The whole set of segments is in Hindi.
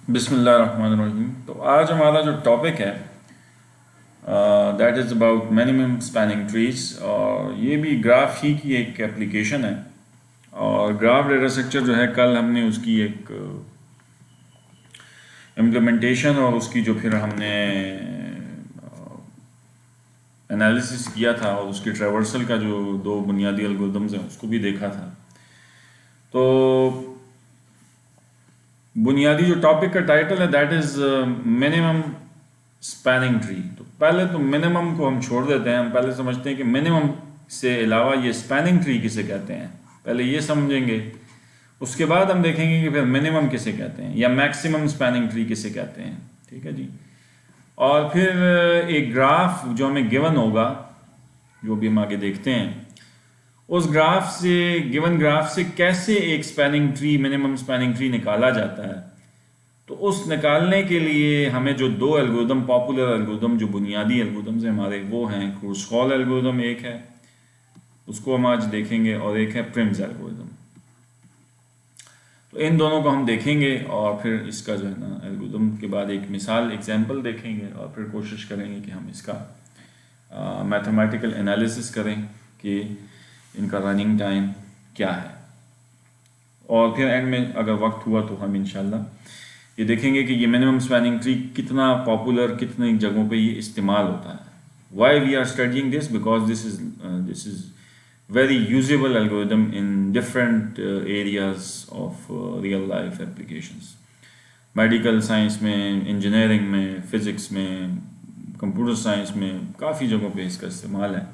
बिस्मिल्लाहिर्रहमानिर्रहीम। तो आज हमारा जो टॉपिक है that is about minimum spanning trees, और ये भी ग्राफ ही की एक एप्लीकेशन है। और ग्राफ डेटा स्ट्रक्चर जो है, कल हमने उसकी एक इम्प्लीमेंटेशन और उसकी जो फिर हमने एनालिसिस किया था और उसकी ट्रेवर्सल का जो दो बुनियादी एल्गोरिदम्स हैं उसको भी देखा था। तो बुनियादी जो टॉपिक का टाइटल है that is minimum spanning tree. तो पहले तो मिनिमम को हम छोड़ देते हैं, हम पहले समझते हैं कि मिनिमम से अलावा ये स्पैनिंग ट्री किसे कहते हैं, पहले ये समझेंगे। उसके बाद हम देखेंगे कि फिर मिनिमम किसे कहते हैं या मैक्सिमम स्पैनिंग ट्री किसे कहते हैं। ठीक है जी। और फिर एक ग्राफ जो हमें गिवन होगा, जो भी हम आगे देखते हैं, उस ग्राफ से, गिवन ग्राफ से कैसे एक spanning tree, minimum spanning tree निकाला जाता है। तो उस निकालने के लिए हमें जो दो एल्गोरिदम, पॉपुलर एल्गोरिदम, जो बुनियादी एल्गोरिदम्स हैं हमारे, वो हैं क्रूस्कॉल एल्गोरिदम एक है, उसको हम आज देखेंगे, और एक है प्रिम्स एल्गोरिदम। तो इन दोनों को हम देखेंगे और फिर इसका जो है ना एल्गोरिदम के बाद एक मिसाल, एग्जांपल देखेंगे, और फिर कोशिश करेंगे कि हम इसका मैथमेटिकल एनालिसिस करें कि इनका रनिंग टाइम क्या है। और फिर एंड में अगर वक्त हुआ तो हम इंशाल्लाह ये देखेंगे कि ये मिनिमम स्पैनिंग ट्री कितना पॉपुलर, कितनी जगहों पे ये इस्तेमाल होता है। Why we are studying this, because this is very usable algorithm in different areas of real life applications, medical science में, इंजीनियरिंग में, फिज़िक्स में, कंप्यूटर साइंस में, काफ़ी जगहों पे इसका इस्तेमाल है।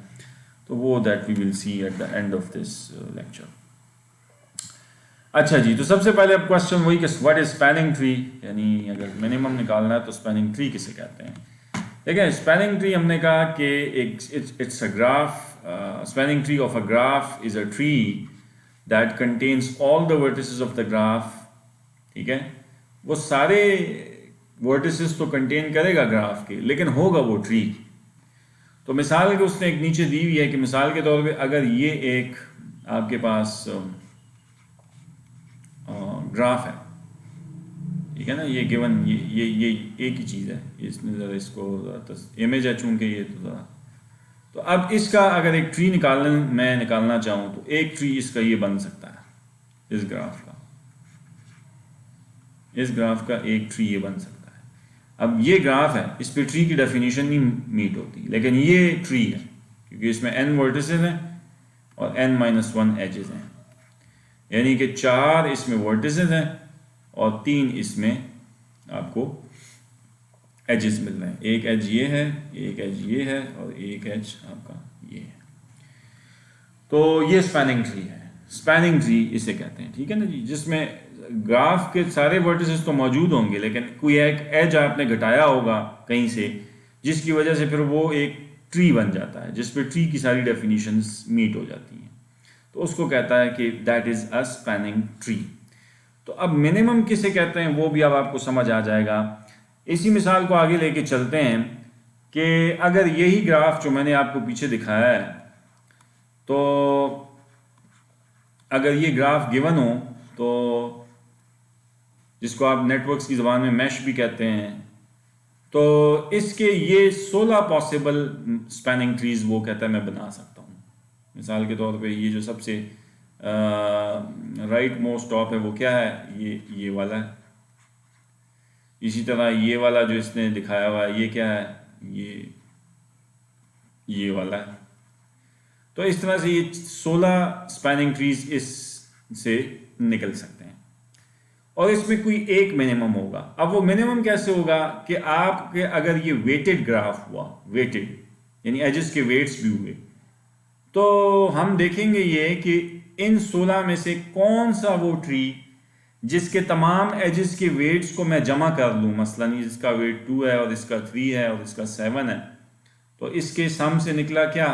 तो वो that we will see at the end of this lecture. अच्छा जी, तो सबसे पहले अब क्वेश्चन वही कि व्हाट इज स्पैनिंग ट्री, यानी अगर मिनिमम निकालना है तो स्पैनिंग ट्री किसे कहते हैं। देखिए, स्पैनिंग ट्री हमने कहा कि it's a graph, spanning tree of a graph is a tree that contains all the vertices of the graph. ठीक है, वो सारे वर्टिसेस तो कंटेन करेगा ग्राफ के, लेकिन होगा वो ट्री। तो मिसाल के उसने एक नीचे दी हुई है कि मिसाल के तौर पे अगर ये एक आपके पास ग्राफ है, ठीक है ना, ये गिवन, ये एक ही चीज़ है, इसमें ज़रा इसको इमेज है चूंकि ये, तो ज़रा, तो अब इसका अगर एक ट्री मैं निकालना चाहूँ तो एक ट्री इसका ये बन सकता है, इस ग्राफ का एक ट्री ये बन सकता है। अब ये ग्राफ है, इस पे ट्री की डेफिनेशन नहीं मीट होती, लेकिन ये ट्री है क्योंकि इसमें n वर्टिसेस हैं और n-1 एजेस हैं, यानी कि 4 इसमें वर्टिसेस हैं और 3 इसमें आपको एजेस मिल रहे हैं। एक एज ये है, एक एज ये है, और एक एज आपका ये है। तो ये स्पैनिंग ट्री है, स्पैनिंग ट्री इसे कहते हैं। ठीक है ना जी, जिसमें ग्राफ के सारे वर्टिसेस तो मौजूद होंगे, लेकिन कोई एक एज आपने घटाया होगा कहीं से, जिसकी वजह से फिर वो एक ट्री बन जाता है, जिस पे ट्री की सारी डेफिनेशंस मीट हो जाती हैं। तो उसको कहता है कि that is a spanning tree. तो अब मिनिमम किसे कहते हैं वो भी अब आपको समझ आ जाएगा। इसी मिसाल को आगे लेके चलते हैं कि अगर यही ग्राफ जो मैंने आपको पीछे दिखाया है, तो अगर ये ग्राफ गिवन हो, तो जिसको आप नेटवर्क्स की ज़बान में मैश भी कहते हैं, तो इसके ये 16 पॉसिबल स्पैनिंग ट्रीज वो कहता है मैं बना सकता हूँ। मिसाल के तौर पे ये जो सबसे राइट मोस्ट टॉप है वो क्या है, ये वाला है। इसी तरह ये वाला जो इसने दिखाया हुआ है ये क्या है, ये वाला है। तो इस तरह से ये 16 स्पैनिंग ट्रीज इससे निकल सकते हैं, और इसमें कोई एक मिनिमम होगा। अब वो मिनिमम कैसे होगा कि आपके अगर ये वेटेड ग्राफ हुआ, वेटेड यानी एजेस के वेट्स भी हुए, तो हम देखेंगे ये कि इन 16 में से कौन सा वो ट्री जिसके तमाम एजेस के वेट्स को मैं जमा कर लूँ, मसलन इसका वेट 2 है और इसका 3 है और इसका 7 है, तो इसके सम से निकला क्या,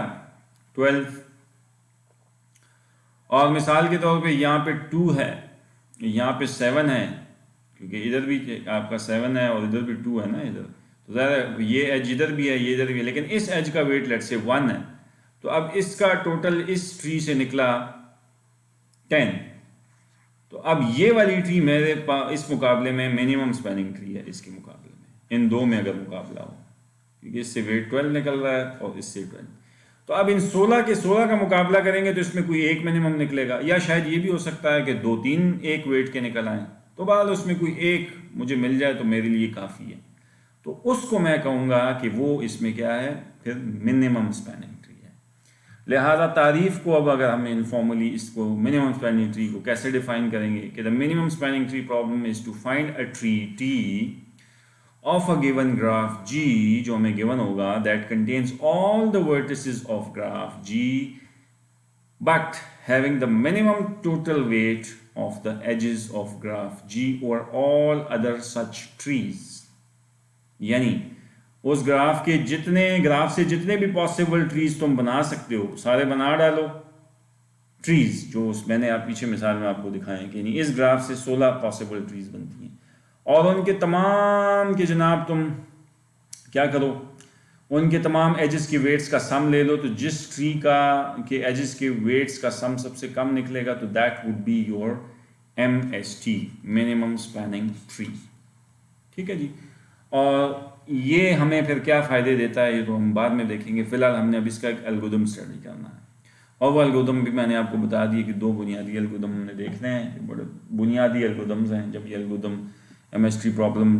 12। और मिसाल के तौर पे यहाँ पे 2 है, यहाँ पे 7 है, क्योंकि इधर भी आपका 7 है और इधर भी 2 है ना इधर, तो ज़्यादा ये एज इधर भी है, ये इधर भी है, लेकिन इस एज का वेट लेट से 1 है। तो अब इसका टोटल इस ट्री से निकला 10। तो अब ये वाली ट्री मेरे पास इस मुकाबले में मिनिमम स्पैनिंग ट्री है इसके मुकाबले में, इन दो में अगर मुकाबला हो, क्योंकि इससे वेट 12 निकल रहा है और इससे 12। तो अब इन 16 के 16 का मुकाबला करेंगे तो इसमें कोई एक मिनिमम निकलेगा, या शायद ये भी हो सकता है कि 2-3 एक वेट के निकल आए, तो बहरहाल उसमें कोई एक मुझे मिल जाए तो मेरे लिए काफ़ी है। तो उसको मैं कहूँगा कि वो इसमें क्या है, फिर मिनिमम स्पैनिंग ट्री है। लिहाजा तारीफ को अब अगर हम इनफॉर्मली इसको मिनिमम स्पैनिंग ट्री को कैसे डिफाइन करेंगे कि the minimum spanning tree problem is to find a tree T of a given graph G, जो हमें given होगा, that contains all the vertices of graph G but having the minimum total weight of the edges of graph G or all other such trees। यानी उस ग्राफ के ग्राफ से जितने भी पॉसिबल ट्रीज तुम बना सकते हो सारे बना डालो। ट्रीज जो मैंने आप पीछे मिसाल में आपको दिखाया कि नहीं, इस ग्राफ से 16 पॉसिबल ट्रीज बनती हैं और उनके तमाम के जनाब तुम क्या करो, उनके तमाम एजेस के वेट्स का सम ले लो, तो जिस ट्री का के एजेस के वेट्स का सम सबसे कम निकलेगा तो that would be your MST, minimum spanning tree. ठीक है जी। और ये हमें फिर क्या फ़ायदे देता है ये तो हम बाद में देखेंगे, फिलहाल हमने अब इसका एक एल्गोरिथम स्टडी करना है, और वो एल्गोरिथम भी मैंने आपको बता दिया कि 2 बुनियादी एल्गोरिथम हमने देखने हैं, बड़े बुनियादी एल्गोरिथम्स हैं। जब ये एल्गोरिथम MST प्रॉब्लम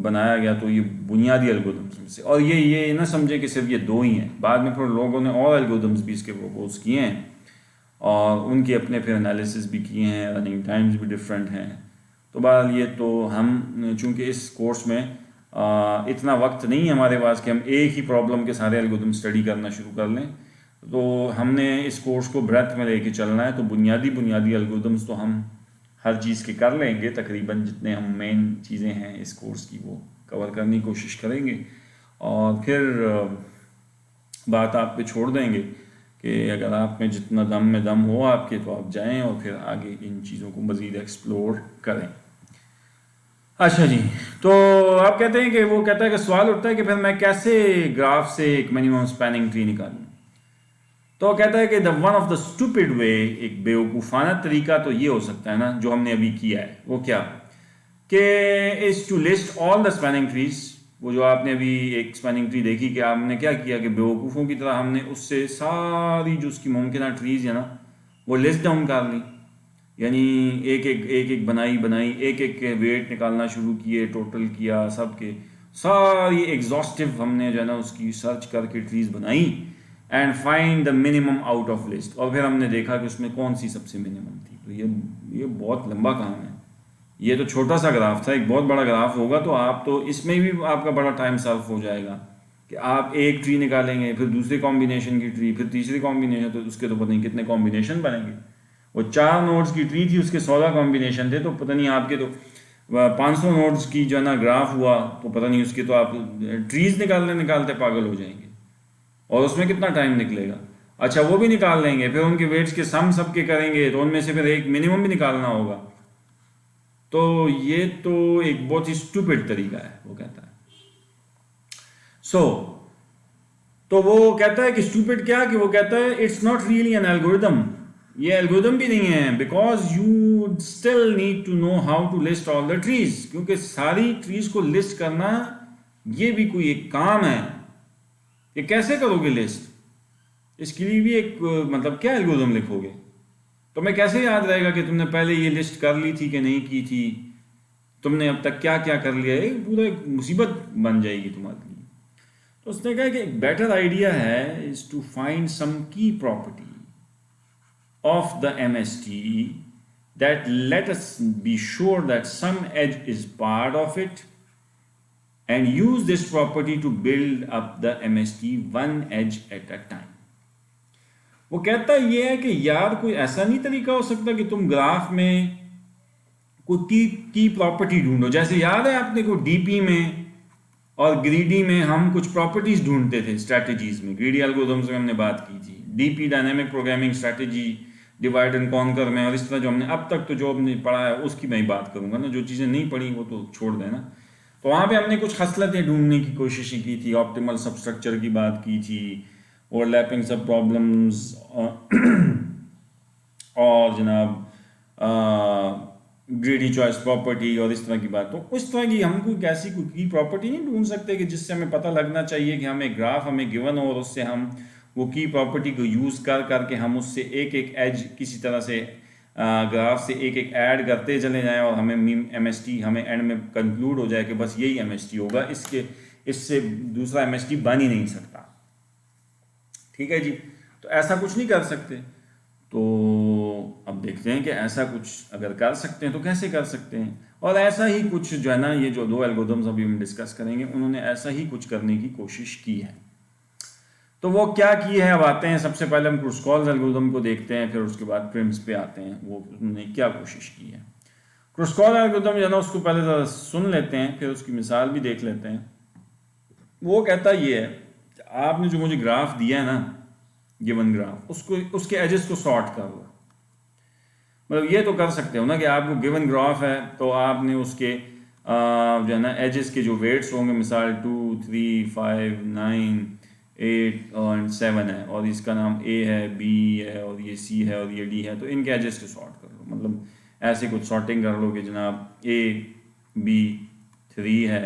बनाया गया तो ये बुनियादी एल्गोरिथम्स में से, और ये ना समझे कि सिर्फ ये 2 ही हैं, बाद में फिर लोगों ने और एल्गोरिथम्स भी इसके प्रपोज किए हैं और उनके अपने फिर एनालिसिस भी किए हैं, रनिंग टाइम्स भी डिफरेंट हैं। तो बहरहाल ये तो हम चूँकि इस कोर्स में इतना वक्त नहीं है हमारे पास कि हम एक ही प्रॉब्लम के सारे एल्गोरिथम स्टडी करना शुरू कर लें, तो हमने इस कोर्स को ब्रेथ में लेके चलना है। तो बुनियादी एल्गोरिथम्स तो हम हर चीज़ के कर लेंगे, तकरीबन जितने हम मेन चीज़ें हैं इस कोर्स की वो कवर करने की कोशिश करेंगे, और फिर बात आप पे छोड़ देंगे कि अगर आप में जितना दम में दम हो आपके तो आप जाएं और फिर आगे इन चीज़ों को मज़ीद एक्सप्लोर करें। अच्छा जी, तो आप कहते हैं कि वो कहता है कि सवाल उठता है कि फिर मैं कैसे ग्राफ से एक मिनिमम स्पैनिंग ट्री निकालूं। तो कहता है कि the one of the stupid way, एक बेवकूफ़ाना तरीका तो ये हो सकता है ना जो हमने अभी किया है, वो क्या कि is to list all the spanning trees. वो जो आपने अभी एक स्पैनिंग ट्री देखी कि आपने क्या किया कि बेवकूफ़ों की तरह हमने उससे सारी जो उसकी मुमकिन ट्रीज है ना वो लिस्ट डाउन कर ली, यानी एक बनाई एक के वेट निकालना शुरू किए, टोटल किया सबके, सारी एग्जॉस्टिव हमने जो है ना उसकी सर्च करके ट्रीज बनाई and find the minimum out of list, और फिर हमने देखा कि उसमें कौन सी सबसे मिनिमम थी। तो ये बहुत लंबा काम है, ये तो छोटा सा ग्राफ था, एक बहुत बड़ा ग्राफ होगा तो आप तो इसमें भी आपका बड़ा टाइम सर्व हो जाएगा कि आप एक ट्री निकालेंगे, फिर दूसरे कॉम्बिनेशन की ट्री, फिर तीसरी कॉम्बिनेशन, तो उसके तो पता नहीं कितने कॉम्बिनेशन बनेंगे। वो 4 नोड्स की ट्री थी, उसके 16 कॉम्बिनेशन थे, तो पता नहीं आपके तो 500 नोड्स की जो है ना ग्राफ हुआ तो पता नहीं उसके तो आप ट्रीज निकालते पागल हो जाएंगे, और उसमें कितना टाइम निकलेगा। अच्छा वो भी निकाल लेंगे, फिर उनके वेट्स के सम सबके करेंगे तो उनमें से फिर एक मिनिमम भी निकालना होगा। तो ये तो एक बहुत ही स्टूपिड तरीका है, वो कहता है। तो वो कहता है कि स्टूपिड क्या, कि वो कहता है it's not really an algorithm, ये एल्गोरिथम भी नहीं है, because you still need to know how to list all the trees, क्योंकि सारी ट्रीज को लिस्ट करना ये भी कोई एक काम है। ये कैसे करोगे लिस्ट, इसके लिए भी एक मतलब क्या एल्गोरिथम लिखोगे, तो मैं कैसे याद रहेगा कि तुमने पहले ये लिस्ट कर ली थी कि नहीं की थी, तुमने अब तक क्या क्या कर लिया, एक पूरा एक मुसीबत बन जाएगी तुम्हारे लिए। तो उसने कहा कि एक बेटर आइडिया है इज टू फाइंड सम की property of the MST that let us be sure that some edge is part of it and use this property to build up the MST one edge at a time। वो कहता ये है कि यार कोई ऐसा नहीं तरीका हो सकता कि तुम ग्राफ में कोई की प्रॉपर्टी ढूंढो, जैसे याद है आपने को डीपी में और ग्रीडी में हम कुछ प्रॉपर्टीज ढूंढते थे स्ट्रैटेजीज में, ग्रीडी एल्गोरिथम्स में हमने बात की थी, DP dynamic programming strategy, divide and conquer में, और इस तरह जो हमने अब तक तो जो हमने पढ़ा है उसकी मैं बात करूंगा ना, जो चीज़ें नहीं पढ़ी वो तो छोड़ देना। तो वहाँ पे हमने कुछ खसलतें ढूंढने की कोशिश की थी, ऑप्टिमल सबस्ट्रक्चर की बात की थी, ओवरलैपिंग सब प्रॉब्लम्स और जनाब ग्रीडी चॉइस प्रॉपर्टी और इस तरह की बात, तो उस तरह की हम कोई ऐसी कोई की प्रॉपर्टी नहीं ढूंढ सकते कि जिससे हमें पता लगना चाहिए कि हमें ग्राफ हमें गिवन हो और उससे हम वो की प्रॉपर्टी को यूज़ कर करके हम उससे एक एक एज किसी तरह से ग्राफ से एक एक ऐड करते चले जाएं और हमें MST हमें एंड में कंक्लूड हो जाए कि बस यही MST होगा, इससे दूसरा MST बन ही नहीं सकता। ठीक है जी, तो ऐसा कुछ नहीं कर सकते। तो अब देखते हैं कि ऐसा कुछ अगर कर सकते हैं तो कैसे कर सकते हैं। और ऐसा ही कुछ जो है ना, ये जो दो एल्गोरिथम्स अभी हम डिस्कस करेंगे उन्होंने ऐसा ही कुछ करने की कोशिश की है। तो वो क्या की है, अब आते हैं। सबसे पहले हम क्रुस्कॉल्स एल्गोरिथम को देखते हैं, फिर उसके बाद प्रिम्स पे आते हैं, वो उन्होंने क्या कोशिश की है। क्रुस्कॉल एल्गोरिथम जो है ना, उसको पहले ज़रा सुन लेते हैं, फिर उसकी मिसाल भी देख लेते हैं। वो कहता ये है, आपने जो मुझे ग्राफ दिया है ना, गिवन ग्राफ, उसको उसके एजेस को सॉर्ट कर लो। मतलब ये तो कर सकते हो ना कि आपको गिवन ग्राफ है तो आपने उसके जो है ना एजेस के जो वेट्स होंगे, मिसाल 2, 3, 5, 9, 8 और 7 है, और इसका नाम A है, B है, और ये C है, और ये D है, तो इनके एजेस को सॉर्ट कर लो। मतलब ऐसे कुछ सॉर्टिंग कर लो कि जनाब A B 3 है,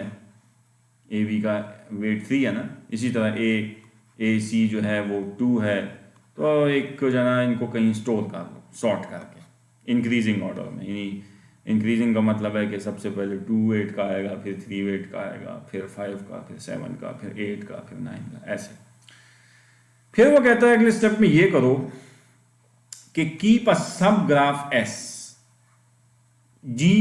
A B का वेट 3 है ना, इसी तरह A C जो है वो 2 है, तो एक जो है ना इनको कहीं स्टोर कर लो सॉर्ट करके इंक्रीजिंग ऑर्डर में। यानी इंक्रीजिंग का मतलब है कि सबसे पहले 2 8 का आएगा, फिर 3 8 का आएगा, फिर 5 का, फिर 7 का, फिर 8 का, फिर 9 का, ऐसे। फिर वो कहता है अगले स्टेप में ये करो कि कीप अ सब graph S G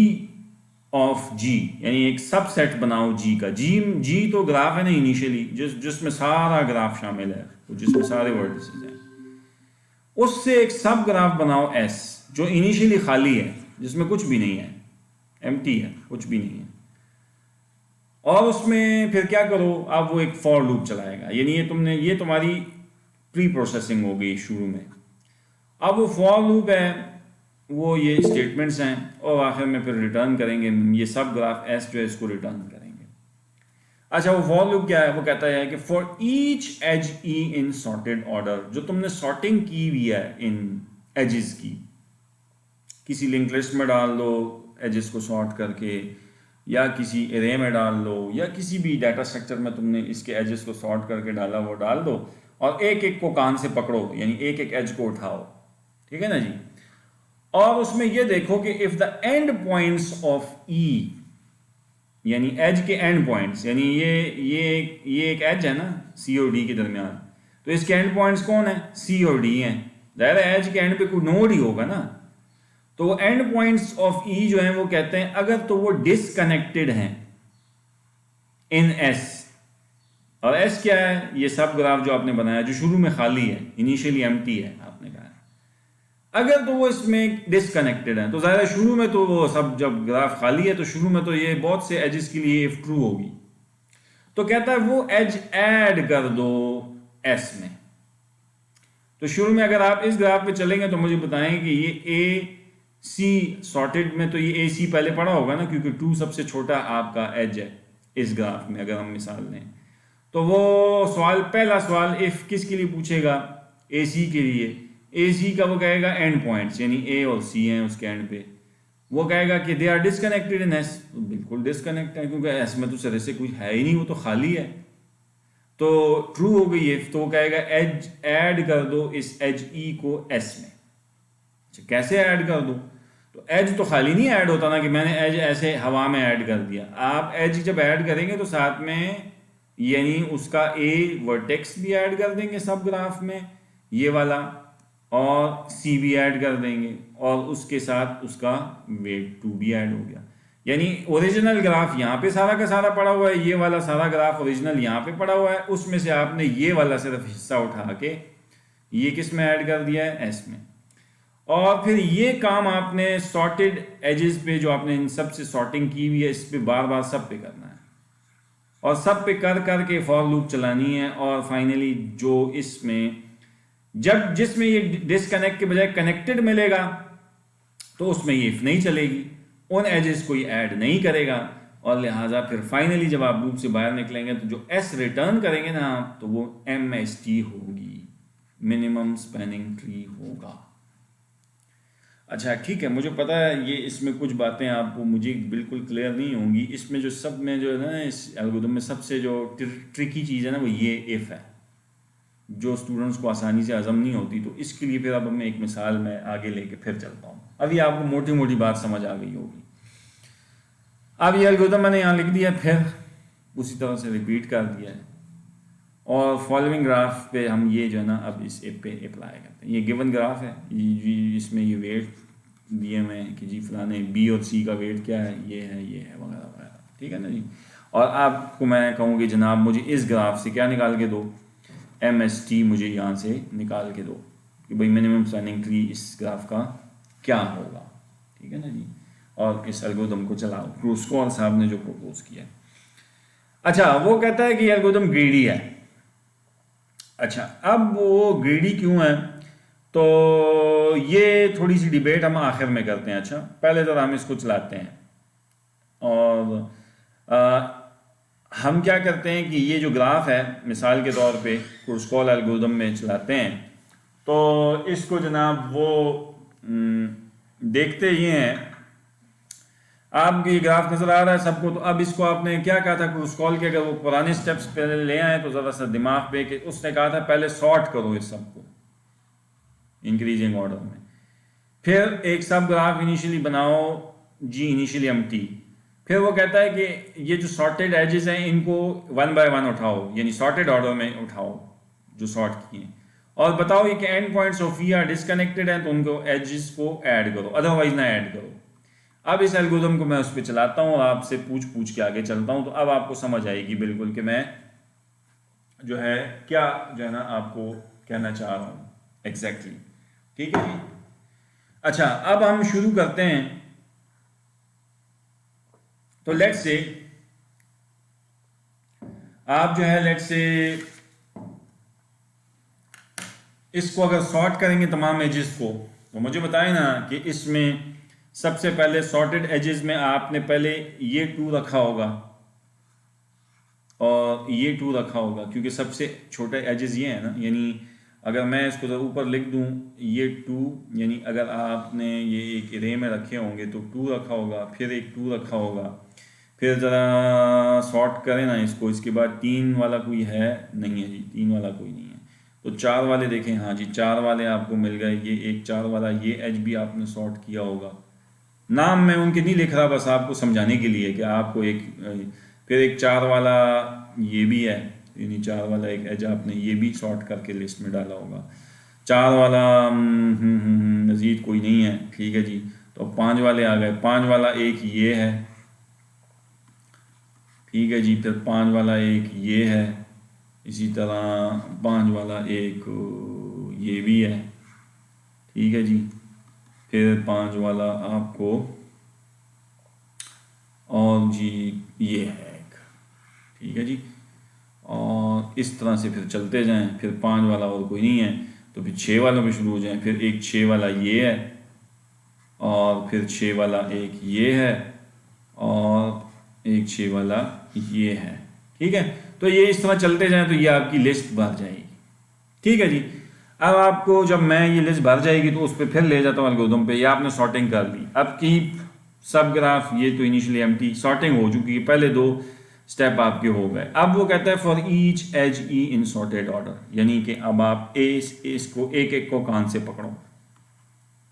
of G, यानी एक सबसेट बनाओ G का। G तो ग्राफ है ना इनिशियली, जिसमें सारा ग्राफ शामिल है, जिसमें सारे वर्टिसेस हैं, उससे एक सब ग्राफ बनाओ S जो इनिशियली खाली है, जिसमें कुछ भी नहीं है, एम्प्टी है, कुछ भी नहीं है। और उसमें फिर क्या करो, अब वो एक फॉर लूप चलाएगा। यानी ये तुम्हारी प्री प्रोसेसिंग हो गई शुरू में। अब वो फॉर लूप है, वो ये स्टेटमेंट्स हैं, और आखिर में फिर रिटर्न करेंगे ये सब ग्राफ S जो है इसको रिटर्न करेंगे। अच्छा, वो फॉर लूप क्या है, वो कहता है कि for each edge E in sorted order, जो तुमने सॉर्टिंग की हुई है इन एजेस की, किसी लिंक लिस्ट में डाल दो एजेस को सॉर्ट करके, या किसी एरे में डाल दो, या किसी भी डाटा स्ट्रक्चर में तुमने इसके एजेस को सॉर्ट करके डाला, वो डाल दो, और एक एक को कान से पकड़ो, यानी एक एक एज को उठाओ। ठीक है ना जी। और उसमें ये देखो कि if the end points of E, यानी एज के एंड पॉइंट्स, यानी ये एक एज है ना C और D के दरमियान, तो इसके एंड पॉइंट्स कौन है, C और D हैं। ज़ाहिर है एज के एंड पे कोई नोड ही होगा ना, तो वो एंड पॉइंट्स ऑफ E जो है वो कहते हैं अगर तो वो डिसकनेक्टेड हैं इन S, और S क्या है, ये सब ग्राफ जो आपने बनाया जो शुरू में खाली है, इनिशियली एम्प्टी है, आपने कहा अगर तो वो इसमें डिसकनेक्टेड है, तो ज़ाहिर है शुरू में तो वो सब जब ग्राफ खाली है तो शुरू में तो ये बहुत से एजेस के लिए इफ ट्रू होगी, तो कहता है वो एज ऐड कर दो S में। तो शुरू में अगर आप इस ग्राफ पे चलेंगे तो मुझे बताएं कि ये AC सॉर्टेड में तो ये AC पहले पड़ा होगा ना, क्योंकि 2 सबसे छोटा आपका एज है इस ग्राफ में। अगर हम मिसाल लें तो वो सवाल, पहला सवाल इफ किसके लिए पूछेगा, AC के लिए। AC का वो कहेगा एंड पॉइंट्स, यानी A और C हैं उसके एंड पे, वो कहेगा कि they are disconnected in S, तो बिल्कुल डिसकनेक्ट है क्योंकि S में तो सिरे से कुछ है ही नहीं, वो तो खाली है, तो ट्रू हो गई है। तो वो कहेगा एज ऐड कर दो इस एज E को S में। अच्छा, कैसे ऐड कर दो, तो एज तो खाली नहीं ऐड होता ना कि मैंने एज ऐसे हवा में ऐड कर दिया। आप एज जब ऐड करेंगे तो साथ में यानी उसका A वर्टेक्स भी ऐड कर देंगे सब ग्राफ में, ये वाला, और C भी ऐड कर देंगे, और उसके साथ उसका वेट 2 भी ऐड हो गया। यानी ओरिजिनल ग्राफ यहाँ पे सारा का सारा पड़ा हुआ है, ये वाला सारा ग्राफ ओरिजिनल यहाँ पे पड़ा हुआ है, उसमें से आपने ये वाला सिर्फ हिस्सा उठा के ये किस में ऐड कर दिया है, S में। और फिर ये काम आपने सॉर्टेड एजेस पे जो आपने इन सब से सॉर्टिंग की हुई है इस पे बार बार सब पे करना है, और सब पे कर करके फॉर लूप चलानी है, और फाइनली जो इसमें जब जिसमें ये डिसकनेक्ट के बजाय कनेक्टेड मिलेगा तो उसमें ये इफ नहीं चलेगी, उन एजेस को ये ऐड नहीं करेगा, और लिहाजा फिर फाइनली जब आप लूप से बाहर निकलेंगे तो जो S रिटर्न करेंगे ना आप, तो वो MST होगी, मिनिमम स्पैनिंग ट्री होगा। अच्छा ठीक है, मुझे पता है ये इसमें कुछ बातें आपको मुझे बिल्कुल क्लियर नहीं होंगी। इसमें जो सब में जो है ना, इस एल्गोरिथम में सबसे जो ट्रिकी चीज़ है ना, वो ये इफ़ है, जो स्टूडेंट्स को आसानी से हजम नहीं होती। तो इसके लिए फिर अब मैं एक मिसाल में आगे लेके फिर चलता हूँ। अभी आपको मोटी मोटी बात समझ आ गई होगी। अब ये एल्गोरिथम मैंने यहाँ लिख दिया, फिर उसी तरह से रिपीट कर दिया है, और फॉलोइंग ग्राफ पे हम ये जो है ना अब इस एप पे अप्लाई करते हैं। ये गिवन ग्राफ है, इसमें ये वेट दिए हुए हैं कि जी फलाने बी और सी का वेट क्या है, ये है वगैरह वगैरह, ठीक है ना जी। और आपको मैं कहूँ कि जनाब मुझे इस ग्राफ से क्या निकाल के दो, MST मुझे यहाँ से निकाल के दो कि भाई मिनिमम स्पैनिंग ट्री इस ग्राफ का क्या होगा, ठीक है ना जी। और इस एल्गोरिथम को चलाओ, क्रूस्कॉल साहब ने जो प्रपोज किया। अच्छा, वो कहता है कि एल्गोरिथम ग्रीडी है। अच्छा, अब वो ग्रीडी क्यों है, तो ये थोड़ी सी डिबेट हम आखिर में करते हैं। अच्छा, पहले तो हम इसको चलाते हैं, और हम क्या करते हैं कि ये जो ग्राफ है मिसाल के तौर पे क्रूस्कॉल एल्गोरिथम में चलाते हैं, तो इसको जनाब वो देखते ही हैं। आपको ये ग्राफ नज़र आ रहा है सबको। तो अब इसको आपने क्या कहा था क्रूस्कॉल के, अगर वो पुराने स्टेप्स पहले ले आए तो ज़रा सा दिमाग पे, कि उसने कहा था पहले सॉर्ट करो इस सबको इंक्रीजिंग ऑर्डर में, फिर एक सब ग्राफ इनिशियली बनाओ जी, इनिशियली एम्प्टी। फिर वो कहता है कि ये जो सॉर्टेड एजेस हैं इनको 1 बाय 1 उठाओ, यानी सॉर्टेड ऑर्डर में उठाओ जो सॉर्ट किए हैं, और बताओ ये कि and points of E are disconnected हैं तो उनको एजेस को ऐड करो, अदरवाइज ना ऐड करो। अब इस एल्गोरिथम को मैं उस पर चलाता हूँ और आपसे पूछ के आगे चलता हूँ, तो अब आपको समझ आएगी बिल्कुल कि मैं जो है क्या जो है ना आपको कहना चाह रहा हूँ एग्जैक्टली, ठीक है जी। अच्छा, अब हम शुरू करते हैं। तो लेट्स से आप जो है लेट्स से इसको अगर सॉर्ट करेंगे तमाम एजेस को, तो मुझे बताएं ना कि इसमें सबसे पहले सॉर्टेड एजेस में आपने पहले ये 2 रखा होगा और ये 2 रखा होगा, क्योंकि सबसे छोटे एजेस ये है ना। यानी अगर मैं इसको ऊपर लिख दूं ये 2, यानी अगर आपने ये एक एरे में रखे होंगे तो 2 रखा होगा, फिर एक 2 रखा होगा, फिर ज़रा सॉर्ट करें ना इसको, इसके बाद 3 वाला कोई है नहीं है जी, 3 वाला कोई नहीं है, तो 4 वाले देखें, हाँ जी 4 वाले आपको मिल गए। ये एक 4 वाला ये एज भी आपने सॉर्ट किया होगा। नाम मैं उनके नहीं लिख रहा, बस आपको समझाने के लिए कि आपको एक, फिर एक 4 वाला ये भी है, यानी 4 वाला एक एज आपने ये भी सॉर्ट करके लिस्ट में डाला होगा। 4 वाला मज़ीद कोई नहीं है, ठीक है जी। तो 5 वाले आ गए, 5 वाला एक ये है, ठीक है जी। फिर 5 वाला एक ये है, इसी तरह 5 वाला एक ये भी है, ठीक है जी। फिर 5 वाला आपको और जी ये है एक, ठीक है जी। और इस तरह से फिर चलते जाएं, फिर 5 वाला और कोई नहीं है तो फिर 6 वालों पे शुरू हो जाएं। फिर एक 6 वाला ये है, और फिर 6 वाला एक ये है, और एक 6 वाला ये है, ठीक है। तो ये इस तरह चलते जाएं तो ये आपकी लिस्ट भर जाएगी, ठीक है जी। अब आपको जब मैं ये लिस्ट भर जाएगी तो उस पर फिर ले जाता हूँ एल्गोरिथम पे, या आपने सॉर्टिंग कर ली। अब की सब ग्राफ ये तो इनिशियली एम्प्टी सॉर्टिंग हो चुकी है, पहले 2 स्टेप आपके हो गए। अब वो कहता है for each edge E in sorted order, यानी कि अब आप इसको एक एक को कान से पकड़ो,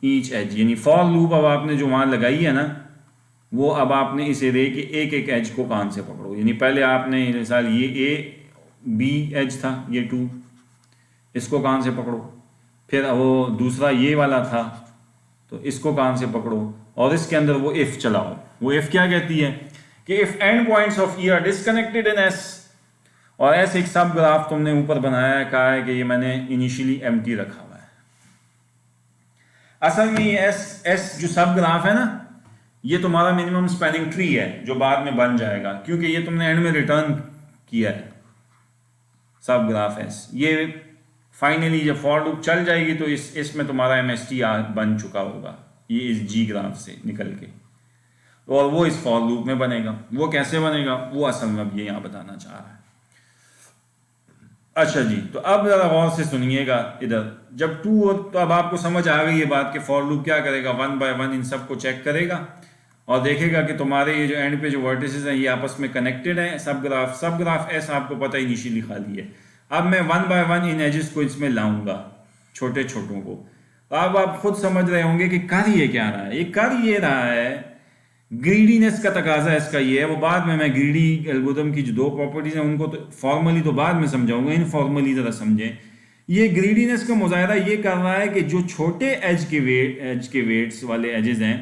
ईच एज यानी फॉर लूप अब आपने जो वहां लगाई है ना, वो अब आपने इस एरे के एक एक एज को कान से पकड़ो। यानी पहले आपने मिसाल ये ए बी एज था, ये 2, इसको कान से पकड़ो। फिर वो दूसरा ये वाला था तो इसको कान से पकड़ो, और इसके अंदर वो इफ चलाओ। वो इफ क्या कहती है कि if and points of E are disconnected in S, और एस एक सब ग्राफ तुमने ऊपर बनाया है, कहा है कि ये मैंने इनिशियली एम्प्टी रखा हुआ है। असल में ये एस जो सब ग्राफ है ना, ये तुम्हारा मिनिमम स्पैनिंग ट्री है जो बाद में बन जाएगा, क्योंकि ये तुमने एंड में रिटर्न किया है सब ग्राफ एस। ये फाइनली जब फॉर लूप चल जाएगी तो इसमें तुम्हारा MST बन चुका होगा, ये इस जी ग्राफ से निकल के, और वो इस फॉर लूप में बनेगा। वो कैसे बनेगा वो असल में अब ये यहाँ बताना चाह रहा है। अच्छा जी, तो अब जरा गौर से सुनिएगा इधर, जब 2 हो तो अब आपको समझ आ गई ये बात कि फॉर लूप क्या करेगा, 1 बाय 1 इन सबको चेक करेगा और देखेगा कि तुम्हारे ये जो एंड पे जो वर्टिसेस हैं ये आपस में कनेक्टेड हैं। सब ग्राफ एस आपको पता है इनिशियली खाली है। अब मैं 1 बाय 1 इन एजेस को इसमें लाऊंगा, छोटे छोटों को। तो अब आप खुद समझ रहे होंगे कि कर ये क्या रहा है, ये कर ये रहा है, ग्रीडीनेस का तकाजा इसका ये है। वो बाद में मैं ग्रीडी एल्गोरिथम की जो 2 प्रॉपर्टीज हैं उनको तो फॉर्मली तो बाद में समझाऊंगा, इनफॉर्मली जरा समझें। ये ग्रीडीनेस का मुजाहरा ये कर रहा है कि जो छोटे एज के वेट्स वाले एजेस हैं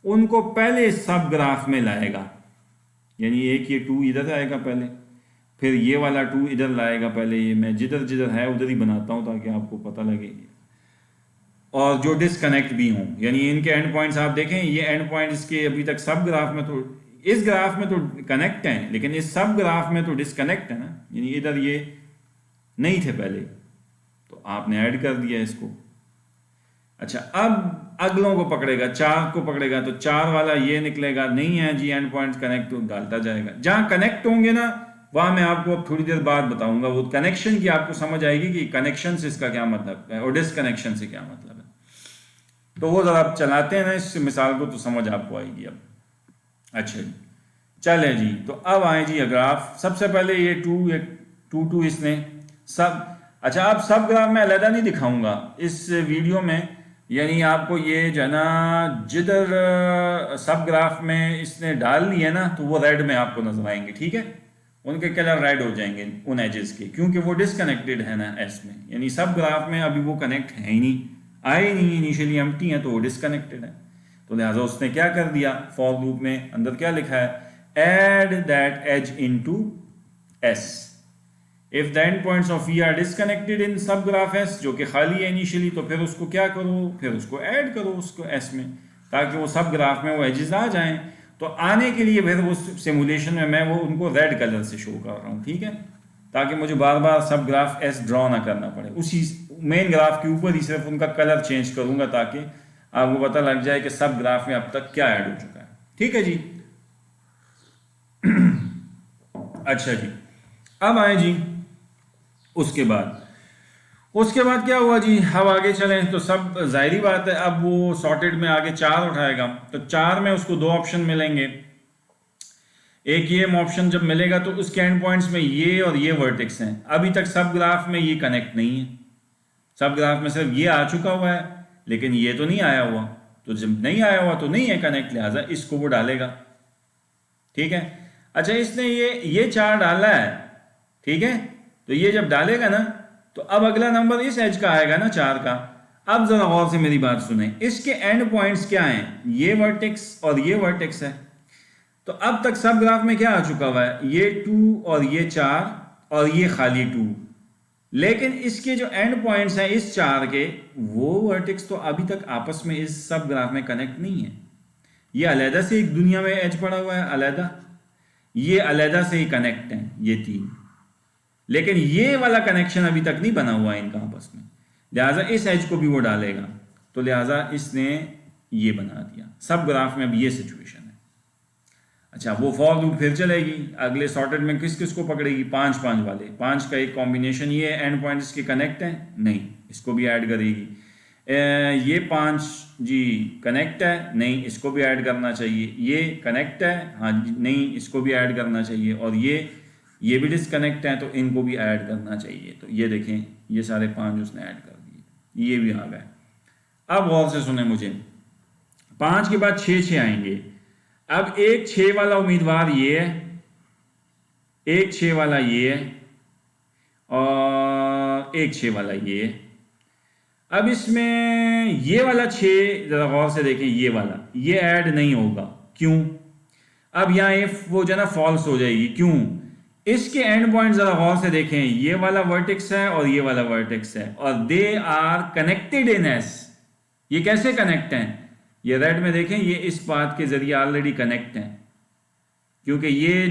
उनको पहले सब ग्राफ में लाएगा, यानी एक ये 2 इधर आएगा पहले, फिर ये वाला 2 इधर लाएगा पहले। ये मैं जिधर जिधर है उधर ही बनाता हूँ ताकि आपको पता लगे। और जो डिसकनेक्ट भी हों, यानी इनके एंड पॉइंट्स आप देखें, ये एंड पॉइंट इसके अभी तक सब ग्राफ में तो, इस ग्राफ में तो कनेक्ट हैं लेकिन इस सब ग्राफ में तो डिसकनेक्ट है ना, यानी इधर ये नहीं थे पहले तो आपने ऐड कर दिया इसको। अच्छा, अब अगलों को पकड़ेगा, 4 को पकड़ेगा तो 4 वाला ये निकलेगा, नहीं है जी एंड पॉइंट कनेक्ट, तो डालता जाएगा। जहां कनेक्ट होंगे ना वहां मैं आपको अब थोड़ी देर बाद बताऊंगा, वो कनेक्शन की आपको समझ आएगी कि कनेक्शन से इसका क्या मतलब है और डिसकनेक्शन से क्या मतलब है। तो वो जरा आप चलाते हैं ना इस मिसाल को तो समझ आपको आएगी अब। अच्छा जी, चले जी, तो अब आए जी ग्राफ। सबसे पहले ये 2 इसने सब, अच्छा अब सब ग्राफ मैं अलहदा नहीं दिखाऊंगा इस वीडियो में, यानी आपको ये जो है ना जिधर सब ग्राफ में इसने डाल दिए ना तो वो रेड में आपको नजर आएंगे, ठीक है, उनके कलर रेड हो जाएंगे उन एजेस के, क्योंकि वो डिसकनेक्टेड है ना एस में, यानी सब ग्राफ में अभी वो कनेक्ट है ही नहीं, आए ही नहीं, इनिशियली एम्प्टी है तो वो डिसकनेक्टेड है। तो लिहाजा उसने क्या कर दिया, फॉर लूप में अंदर क्या लिखा है, add that edge into S if the end points of E are disconnected in subgraph S, जो कि खाली है इनिशियली, तो फिर उसको क्या करो, फिर उसको ऐड करो उसको एस में, ताकि वो सब ग्राफ में वो एजेस आ जाएं। तो आने के लिए फिर वो सिमुलेशन में मैं वो उनको रेड कलर से शो कर रहा हूँ, ठीक है, ताकि मुझे बार बार सब ग्राफ एस ड्रॉ ना करना पड़े, उसी मेन ग्राफ के ऊपर ही सिर्फ उनका कलर चेंज करूंगा ताकि आपको पता लग जाए कि सब ग्राफ में अब तक क्या ऐड हो चुका है, ठीक है जी। अच्छा जी, अब आए जी उसके बाद क्या हुआ जी, अब आगे चलें तो सब जाहिर बात है अब वो सॉर्टेड में आगे 4 उठाएगा, तो 4 में उसको 2 ऑप्शन मिलेंगे। एक ये ऑप्शन जब मिलेगा तो उसके एंड पॉइंट्स में ये और ये वर्टेक्स हैं, अभी तक सब ग्राफ में ये कनेक्ट नहीं है, सब ग्राफ में सिर्फ ये आ चुका हुआ है लेकिन ये तो नहीं आया हुआ, तो जब नहीं आया हुआ तो नहीं है कनेक्ट, लिहाजा इसको वो डालेगा, ठीक है। अच्छा, इसने ये 4 डाला है, ठीक है, तो ये जब डालेगा ना तो अब अगला नंबर इस एज का आएगा ना 4 का। अब जरा गौर से मेरी बात सुने, इसके एंड पॉइंट्स क्या हैं, ये वर्टेक्स और ये वर्टेक्स है, तो अब तक सब ग्राफ में क्या आ चुका हुआ है, ये 2 और ये 4 और ये खाली 2, लेकिन इसके जो एंड पॉइंट्स हैं इस 4 के, वो वर्टेक्स तो अभी तक आपस में इस सब ग्राफ में कनेक्ट नहीं है, ये अलहदा से एक दुनिया में एज पड़ा हुआ है अलहदा, ये अलहदा से ही कनेक्ट हैं ये 3, लेकिन ये वाला कनेक्शन अभी तक नहीं बना हुआ है इनका आपस में, लिहाजा इस एज को भी वो डालेगा, तो लिहाजा इसने ये बना दिया, सब ग्राफ में अब ये सिचुएशन है। अच्छा, वो फॉर लूप फिर चलेगी, अगले सॉर्टेड में किस किस को पकड़ेगी, 5 वाले, 5 का एक कॉम्बिनेशन, ये एंड पॉइंट इसके कनेक्ट हैं, नहीं, इसको भी ऐड करेगी। ये 5 जी कनेक्ट है, नहीं, इसको भी ऐड करना चाहिए। ये कनेक्ट है, हाँ जी, नहीं, इसको भी ऐड करना चाहिए। और ये भी डिसकनेक्ट हैं तो इनको भी ऐड करना चाहिए। तो ये देखें, ये सारे 5 उसने ऐड कर दिए, ये भी आ गए। अब गौर से सुने मुझे, 5 के बाद 6 आएंगे। अब एक 6 वाला उम्मीदवार ये है, एक 6 वाला ये है, और एक 6 वाला ये है। अब इसमें ये वाला 6 जरा गौर से देखें, ये वाला ये ऐड नहीं होगा, क्यों? अब यहाँ ये वो जो है ना फॉल्स हो जाएगी, क्यों? इसके एंड पॉइंट जरा गौर से देखें, ये वाला वर्टेक्स है और ये वाला वर्टेक्स है, और they are connected in S. ये कैसे कनेक्ट हैं? ये रेड में देखें, ये इस पाथ के जरिए ऑलरेडी कनेक्ट हैं, क्योंकि ये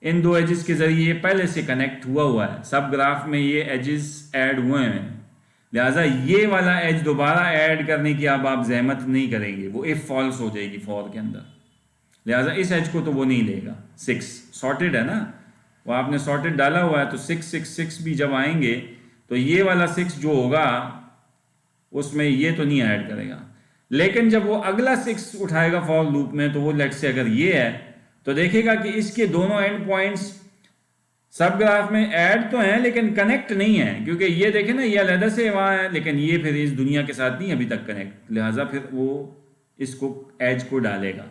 इन दो एजेस के जरिए ये पहले से कनेक्ट हुआ है, सब ग्राफ में ये एजेस ऐड हुए हैं, लिहाजा ये वाला एज दोबारा ऐड करने की अब आप जहमत नहीं करेंगे, वो इफ फॉल्स हो जाएगी फॉर के अंदर, लिहाजा इस एज को तो वो नहीं लेगा। 6 सॉर्टेड है ना, वो आपने सॉर्टेड डाला हुआ है, तो 6 6 6 भी जब आएंगे तो ये वाला 6 जो होगा उसमें ये तो नहीं ऐड करेगा, लेकिन जब वो अगला 6 उठाएगा फॉर लूप में, तो वो लेट से अगर ये है तो देखेगा कि इसके दोनों एंड पॉइंट्स सब ग्राफ में ऐड तो हैं लेकिन कनेक्ट नहीं है, क्योंकि ये देखें ना, ये अलग से वहाँ है लेकिन ये फिर इस दुनिया के साथ नहीं अभी तक कनेक्ट, लिहाजा फिर वो इसको एज को डालेगा।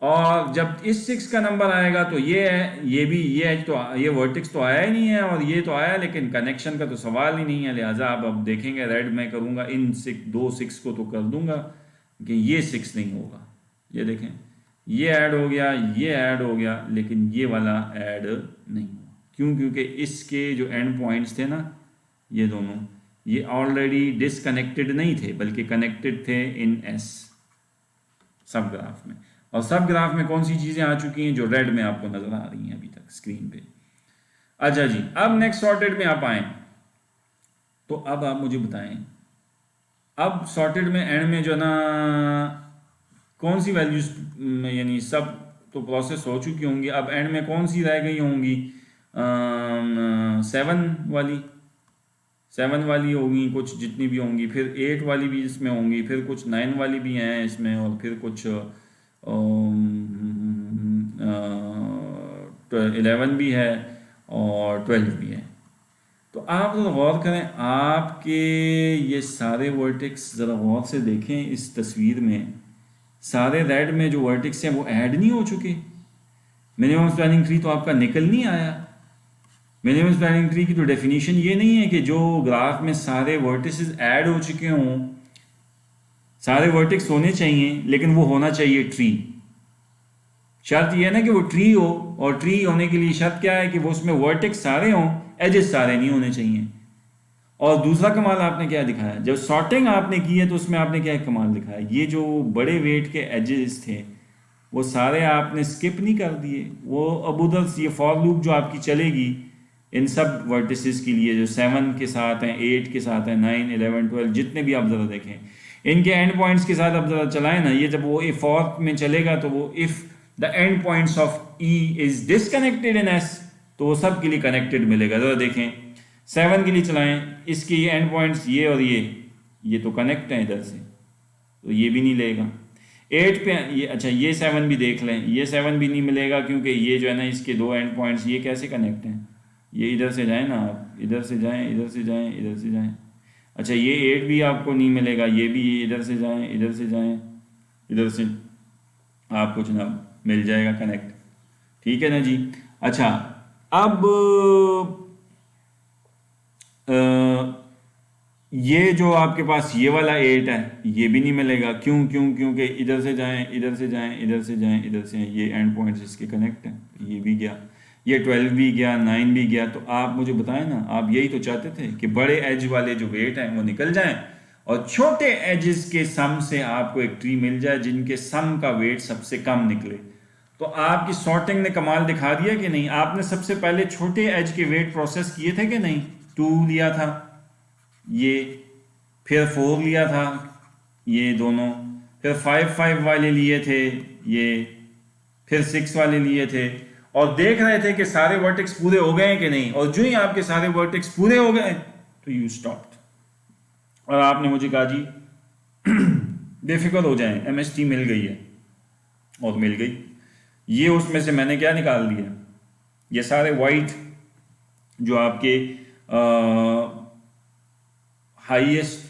और जब इस 6 का नंबर आएगा तो ये है, ये भी ये एज तो ये वर्टेक्स तो आया ही नहीं है और ये तो आया, लेकिन कनेक्शन का तो सवाल ही नहीं है, लिहाजा आप अब देखेंगे रेड मैं करूँगा इन 2 6 को तो कर दूंगा कि ये 6 नहीं होगा। ये देखें, ये ऐड हो गया, ये ऐड हो गया, लेकिन ये वाला ऐड नहीं हुआ। क्यों? क्योंकि इसके जो एंड पॉइंट्स थे ना, ये दोनों, ये ऑलरेडी डिसकनेक्टेड नहीं थे बल्कि कनेक्टेड थे इन एस सब ग्राफ में। और सब ग्राफ में कौन सी चीज़ें आ चुकी हैं जो रेड में आपको नजर आ रही हैं अभी तक स्क्रीन पे। अच्छा जी, अब नेक्स्ट सॉर्टेड में आप आए, तो अब आप मुझे बताएं, अब सॉर्टेड में एंड में जो ना कौन सी वैल्यूज, यानी सब तो प्रोसेस हो चुकी होंगी, अब एंड में कौन सी रह गई होंगी? 7 वाली होंगी कुछ जितनी भी होंगी, फिर 8 वाली भी इसमें होंगी, फिर कुछ 9 वाली भी हैं इसमें, और फिर कुछ 11 भी है और 12 भी है। तो आप ज़रा गौर करें, आपके ये सारे वर्टेक्स ज़रा गौर से देखें इस तस्वीर में, सारे रेड में जो वर्टेक्स हैं वो ऐड नहीं हो चुके। मिनिमम स्पैनिंग ट्री तो आपका निकल नहीं आया। मिनिमम स्पैनिंग ट्री की तो डेफिनेशन ये नहीं है कि जो ग्राफ में सारे वर्टिसेस ऐड हो चुके हों, सारे वर्टेक्स होने चाहिए, लेकिन वो होना चाहिए ट्री। शर्त यह है ना कि वो ट्री हो, और ट्री होने के लिए शर्त क्या है कि वो उसमें वर्टेक्स सारे हों, एजेस सारे नहीं होने चाहिए। और दूसरा कमाल आपने क्या दिखाया, जब सॉर्टिंग आपने की है तो उसमें आपने क्या कमाल दिखाया, ये जो बड़े वेट के एजेस थे वो सारे आपने स्किप नहीं कर दिए। वो अब उधर ये फॉर लूप जो आपकी चलेगी इन सब वर्टिसेस के लिए, जो 7 के साथ हैं, 8 के साथ हैं, 9 11 12 जितने भी आप ज़रा देखें, इनके एंड पॉइंट्स के साथ आप ज़रा चलाएं ना, ये जब वो ए फॉर में चलेगा तो वो if the end points of E is disconnected in S, तो वो सब के लिए कनेक्टेड मिलेगा। ज़रा देखें 7 के लिए चलाएं, इसके ये एंड पॉइंट्स ये और ये तो कनेक्ट हैं इधर से, तो ये भी नहीं लेगा। 8 पे ये, अच्छा ये 7 भी देख लें, ये 7 भी नहीं मिलेगा, क्योंकि ये जो है ना इसके दो एंड पॉइंट्स ये कैसे कनेक्ट हैं, ये इधर से जाएं ना, आप इधर से जाएं, इधर से जाएं, इधर से जाएं। अच्छा ये 8 भी आपको नहीं मिलेगा, ये भी इधर से जाएं, इधर से जाएं, इधर से आपको जनाब मिल जाएगा कनेक्ट। ठीक है ना जी। अच्छा अब ये जो आपके पास ये वाला 8 है ये भी नहीं मिलेगा। क्यों? क्योंकि इधर से जाएं, इधर से जाएं, इधर से जाएं, इधर से, ये एंड पॉइंट्स इसके कनेक्ट हैं, ये भी गया, ये 12 भी गया, 9 भी गया। तो आप मुझे बताएं ना, आप यही तो चाहते थे कि बड़े एज वाले जो वेट हैं वो निकल जाएं और छोटे एजेस के सम से आपको एक ट्री मिल जाए जिनके सम का वेट सबसे कम निकले। तो आपकी सॉर्टिंग ने कमाल दिखा दिया कि नहीं? आपने सबसे पहले छोटे एज के वेट प्रोसेस किए थे कि नहीं? 2 लिया था ये, फिर 4 लिया था ये दोनों, फिर 5 5 वाले लिए थे ये, फिर 6 वाले लिए थे, और देख रहे थे कि सारे वर्टेक्स पूरे हो गए कि नहीं। और जो ही आपके सारे वर्टेक्स पूरे हो गए तो यू स्टॉप्ड, और आपने मुझे कहा जी बेफिक्र हो जाए, एमएसटी मिल गई है, और मिल गई। ये उसमें से मैंने क्या निकाल दिया, ये सारे वाइट जो आपके हाईएस्ट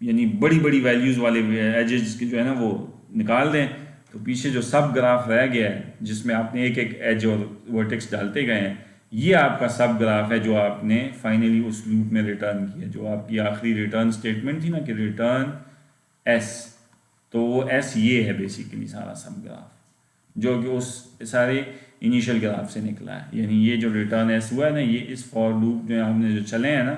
यानी बड़ी बड़ी वैल्यूज वाले एजेस के जो है ना वो निकाल दें, तो पीछे जो सब ग्राफ रह गया है जिसमें आपने एक एक एज और वर्टेक्स डालते गए हैं, ये आपका सब ग्राफ है जो आपने फाइनली उस लूप में रिटर्न किया। जो आपकी आखिरी रिटर्न स्टेटमेंट थी ना कि रिटर्न एस, तो वो एस ये है बेसिकली सारा सब ग्राफ जो कि उस सारे इनिशियल ग्राफ से निकला है। यानी ये जो रिटर्न एस हुआ है ना, ये इस फॉर लूप जो आपने जो चले हैं ना,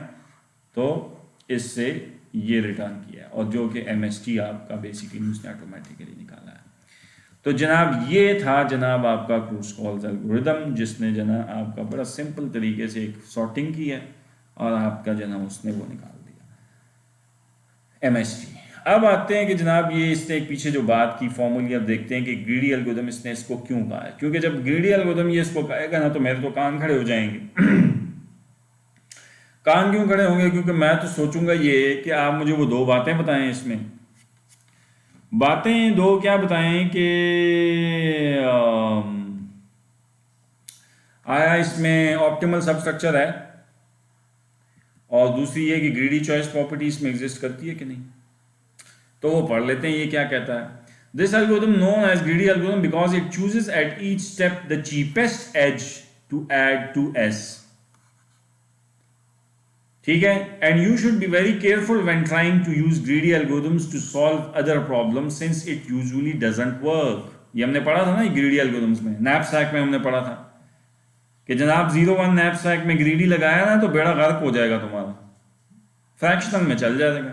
तो इससे ये रिटर्न किया है, और जो कि एमएसटी आपका बेसिकली उसने ऑटोमेटिकली निकाला है। तो जनाब ये था जनाब आपका क्रूज-कॉल्स एल्गोरिदम, जिसने जनाब आपका बड़ा सिंपल तरीके से एक सॉर्टिंग की है और आपका जनाब उसने वो निकाल दिया एमएसटी। अब आते हैं कि जनाब ये इसने एक पीछे जो बात की फॉर्मूली अब देखते हैं कि ग्रीडी एल्गोरिथम इसने इसको क्यों कहा है, क्योंकि जब ग्रीडी एल्गोरिथम ये इसको कहेगा ना तो मेरे तो कान खड़े हो जाएंगे। कान क्यों खड़े होंगे? क्योंकि मैं तो सोचूंगा ये कि आप मुझे वो दो बातें बताएं, इसमें बातें दो क्या बताएं कि आया इसमें ऑप्टिमल सबस्ट्रक्चर है, और दूसरी ये कि ग्रीडी चॉइस प्रॉपर्टी इसमें एग्जिस्ट करती है कि नहीं। तो वो पढ़ लेते हैं ये क्या कहता है। This algorithm known as greedy algorithm because it chooses at each step the cheapest edge to add to S. ठीक है, and you should be very careful when trying to use greedy algorithms to solve other problems since it usually doesn't work. ये हमने पढ़ा था ना ग्रीडी एल्गोरिथम्स में, नैपसैक में हमने पढ़ा था कि जनाब 0-1 नैपसैक में ग्रीडी लगाया ना तो बेड़ा गर्क हो जाएगा तुम्हारा, फ्रैक्शनल में चल जाएगा।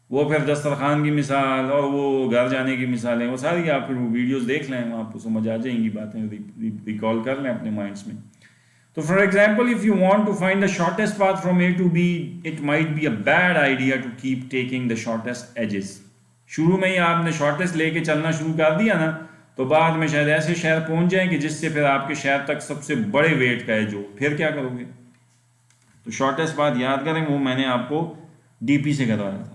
वो फिर दस्तरखान की मिसाल और वो घर जाने की मिसालें, वो सारी आप फिर वो वीडियोस देख लें, आपको समझ आ जाएंगी बातें, रिकॉल कर लें अपने माइंड्स में। तो for example if you want to find the shortest path from A to B, it might be a bad idea to keep taking the shortest edges. शुरू में ही आपने शॉर्टेस्ट लेके चलना शुरू कर दिया ना तो बाद में शायद ऐसे शहर पहुंच जाएं कि जिससे फिर आपके शहर तक सबसे बड़े वेट का है जो, फिर क्या करोगे? तो शॉर्टेस्ट पाथ याद करें, वो मैंने आपको डीपी से करवाया था।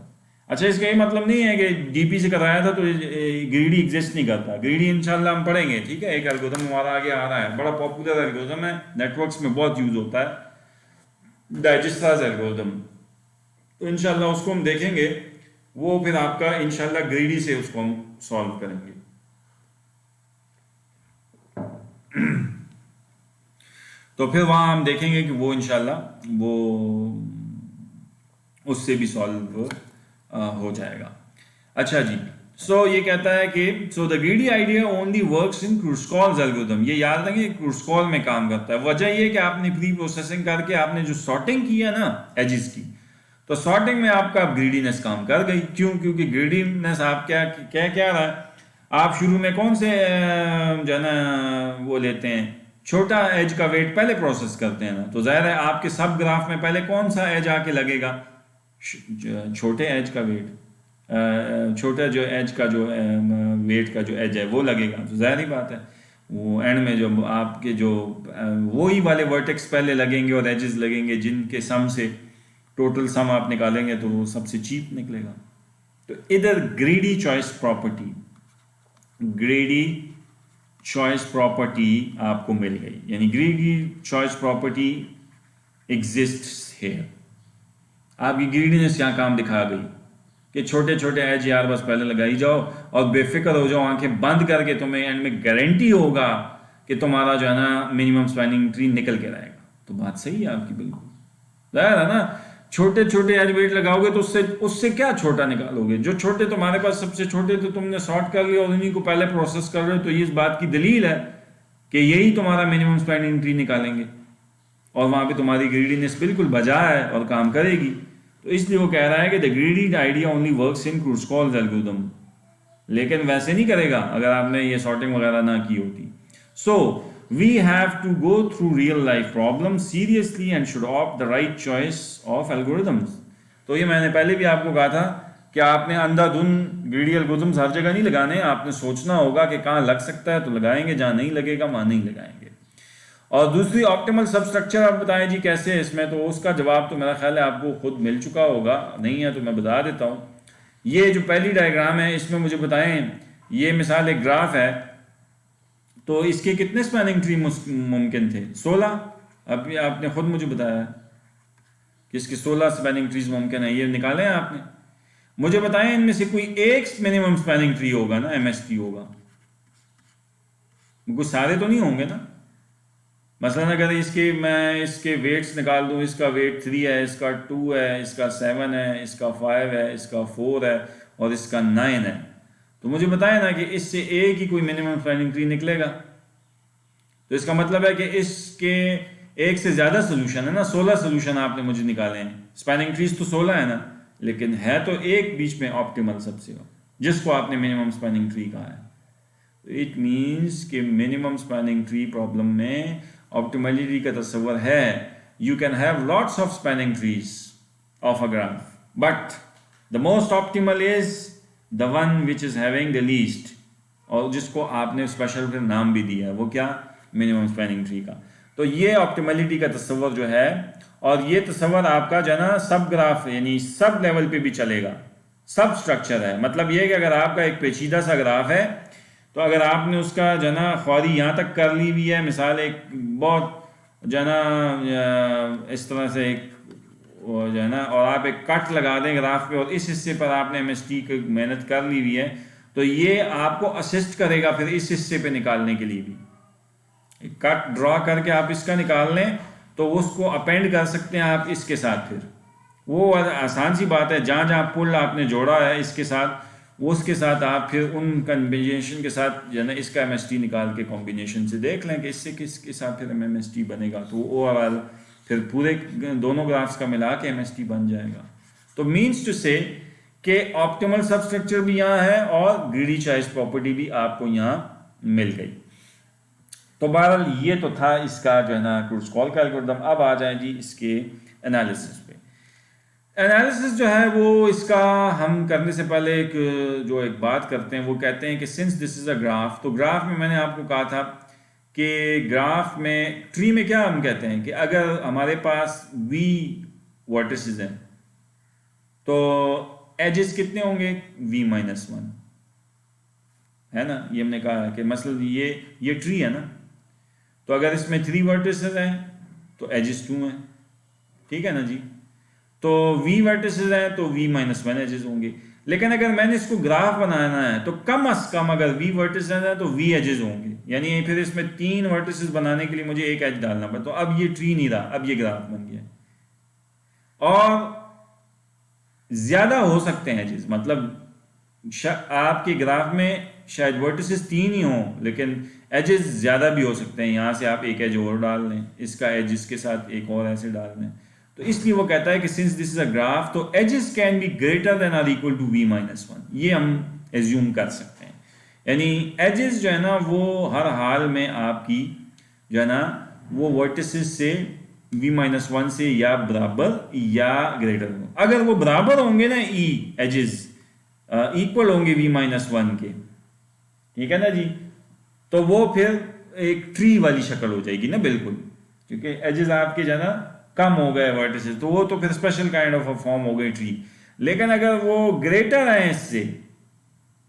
अच्छा, इसका ये मतलब नहीं है कि डीपी से कराया था तो ग्रीडी एग्जिस्ट नहीं करता। ग्रीडी इंशाल्लाह हम पढ़ेंगे, ठीक है। एक एल्गोरिथम हमारा आगे आ रहा है, बड़ा पॉपुलर एल्गोरिथम है, नेटवर्क्स में बहुत यूज होता है, डाइजेस्टास एल्गोरिथम। तो इंशाल्लाह उसको हम देखेंगे, वो फिर आपका इंशाल्लाह ग्रीडी से उसको हम सॉल्व करेंगे। तो फिर वहां हम देखेंगे कि वो इंशाल्लाह वो उससे भी सॉल्व हो जाएगा। अच्छा जी, सो ये कहता है कि so the greedy idea only works in Kruskal's algorithm. ये याद रखेंगे क्रुस्कॉल में काम करता है। वजह ये कि आपने प्री प्रोसेसिंग करके आपने जो सॉर्टिंग की है ना एजेस की, तो सॉर्टिंग में आपका ग्रीडीनेस काम कर गई। क्यों? क्योंकि ग्रीडीनेस आप क्या रहा है, आप शुरू में कौन से जो है ना वो लेते हैं, छोटा एज का वेट पहले प्रोसेस करते हैं ना, तो जाहिर है आपके सब ग्राफ में पहले कौन सा एज आके लगेगा, छोटे एज का वेट, छोटा जो एज का जो वेट का जो एज है वो लगेगा। तो जाहिर ही बात है वो एंड में जो आपके जो वही वाले वर्टेक्स पहले लगेंगे और एजेस लगेंगे जिनके सम से टोटल सम आप निकालेंगे तो वो सबसे चीप निकलेगा। तो इधर greedy choice property, greedy choice property आपको मिल गई, यानी greedy choice property exists here. आपकी ग्रीडीनेस यहाँ काम दिखा गई कि छोटे छोटे एज यार बस पहले लगाई जाओ और बेफिक्र हो जाओ, आंखें बंद करके तुम्हें एंड में गारंटी होगा कि तुम्हारा जो है ना मिनिमम स्पैनिंग ट्री निकल के रहेगा। तो बात सही है आपकी, बिल्कुल जाहिर है ना। छोटे छोटे एज वेट लगाओगे तो उससे क्या छोटा निकालोगे? जो छोटे तुम्हारे पास सबसे छोटे तो तुमने सॉर्ट कर लिया और उन्हीं को पहले प्रोसेस कर रहे हो, तो ये इस बात की दलील है कि यही तुम्हारा मिनिमम स्पैनिंग ट्री निकालेंगे और वहां पे तुम्हारी ग्रीडीनेस बिल्कुल बजा है और काम करेगी। तो इसलिए वो कह रहा है कि the greedy idea only works in Kruskal's algorithm, लेकिन वैसे नहीं करेगा अगर आपने ये सॉर्टिंग वगैरह ना की होती। सो we have to go through real life problems seriously and should opt the right choice of algorithms। तो ये मैंने पहले भी आपको कहा था कि आपने अंधाधुन ग्रीडी एल्गोरिथम्स हर जगह नहीं लगाने, आपने सोचना होगा कि कहाँ लग सकता है तो लगाएंगे, जहाँ नहीं लगेगा वहाँ नहीं लगाएंगे। और दूसरी ऑप्टिमल सबस्ट्रक्चर आप बताएं जी कैसे है इसमें, तो उसका जवाब तो मेरा ख्याल है आपको खुद मिल चुका होगा, नहीं है तो मैं बता देता हूँ। ये जो पहली डायग्राम है इसमें मुझे बताएं, ये मिसाल एक ग्राफ है, तो इसके कितने स्पैनिंग ट्री मुमकिन थे? 16। अभी आपने खुद मुझे बताया कि इसके 16 स्पैनिंग ट्रीज मुमकिन है, ये निकाले हैं आपने। मुझे बताएं इनमें से कोई एक मिनिमम स्पैनिंग ट्री होगा ना, एमएसटी होगा, कुछ सारे तो नहीं होंगे ना। मसलन अगर मैं इसके वेट्स निकाल दूं, इसका वेट 3 है, इसका 2 है, इसका 7 है, इसका 5 है, इसका 4 है और इसका 9 है, तो मुझे बताया ना कि इससे एक ही कोई मिनिमम स्पैनिंग ट्री निकलेगा। तो इसका मतलब है कि इसके एक से ज्यादा सोल्यूशन है ना, 16 सोल्यूशन आपने मुझे निकाले हैं। स्पैनिंग ट्रीज तो 16 है ना, लेकिन है तो एक बीच में ऑप्टिमल सबसे, जिसको आपने मिनिमम स्पैनिंग ट्री कहा है। इट मीन्स कि मिनिमम स्पैनिंग ट्री प्रॉब्लम में ऑप्टिमलिटी का तस्वर है। You can have lots of spanning trees of a graph, but the most optimal is the one which is having the least, और जिसको आपने स्पेशल फिर नाम भी दिया है, वो क्या, मिनिमम स्पैनिंग ट्री का। तो ये ऑप्टिमलिटी का तस्वर जो है, और ये तस्वर आपका जो है ना सब ग्राफ यानी सब लेवल पे भी चलेगा, सब स्ट्रक्चर है। मतलब ये कि अगर आपका एक पेचीदा सा ग्राफ है, तो अगर आपने उसका जो है ना ख्वारी यहाँ तक कर ली हुई है, मिसाल एक बहुत जो है ना इस तरह से एक जो है ना, और आप एक कट लगा दें ग्राफ पे और इस हिस्से पर आपने एमएसटी की मेहनत कर ली हुई है, तो ये आपको असिस्ट करेगा फिर इस हिस्से पे निकालने के लिए भी। एक कट ड्रॉ करके आप इसका निकाल लें तो उसको अपेंड कर सकते हैं आप इसके साथ, फिर वो आसान सी बात है। जहाँ जहाँ पुल आपने जोड़ा है इसके साथ, वो उसके साथ आप फिर उन कॉम्बिनेशन के साथ जो है ना इसका एमएसटी निकाल के कॉम्बिनेशन से देख लें कि इससे किसके साथ फिर एमएसटी बनेगा, तो ओवरऑल फिर पूरे दोनों ग्राफ्स का मिला के एमएसटी बन जाएगा। तो मीन्स टू से कि ऑप्टिमल सब स्ट्रक्चर भी यहाँ है और ग्रीडी चॉइस प्रॉपर्टी भी आपको यहाँ मिल गई। तो बहरहाल ये तो था इसका जो है ना क्रूज-कॉल का एल्गोरिथम। अब आ जाए जी इसके एनालिसिस पे। एनालिसिस जो है वो इसका हम करने से पहले एक बात करते हैं, वो कहते हैं कि since this is a graph, तो ग्राफ में मैंने आपको कहा था कि ग्राफ में ट्री में क्या हम कहते हैं कि अगर हमारे पास वी वर्टिसेस हैं तो एजेस कितने होंगे, v-1 है ना। ये हमने कहा है कि मसलन ये ट्री है ना, तो अगर इसमें 3 वर्टिसेस हैं तो एजेस 2 हैं, ठीक है ना जी। तो v वर्टिसेस हैं तो v-1 एजेस होंगे। लेकिन अगर मैंने इसको ग्राफ बनाना है तो कम अज कम अगर v वर्टिसेस हैं तो v एजेस होंगे, यानी फिर इसमें 3 वर्टिसेस बनाने के लिए मुझे एक एज डालना पड़ा। तो अब ये ट्री नहीं रहा, अब ये ग्राफ बन गया। और ज्यादा हो सकते हैं एजेस, मतलब आपके ग्राफ में शायद वर्टिसेस 3 ही हों लेकिन एजेस ज्यादा भी हो सकते हैं। यहां से आप एक एज और डाल लें, इसका एज इसके साथ एक और ऐसे डाल लें। तो इसलिए वो कहता है कि since this is a graph तो edges can be greater than or equal to v-1, ये हम एज्यूम कर सकते हैं। यानी एजेस जो है ना वो हर हाल में आपकी जो है ना वो वर्टिसेस से v-1 से या बराबर या ग्रेटर हो। अगर वो बराबर होंगे ना एजेस इक्वल होंगे v-1 के, ठीक है ना जी, तो वो फिर एक ट्री वाली शक्ल हो जाएगी ना, बिल्कुल, क्योंकि एजेस आपके जो है ना कम हो गए वर्टिसेस, तो वो तो फिर special kind of a form हो गई ट्री। लेकिन अगर वो ग्रेटर है इससे,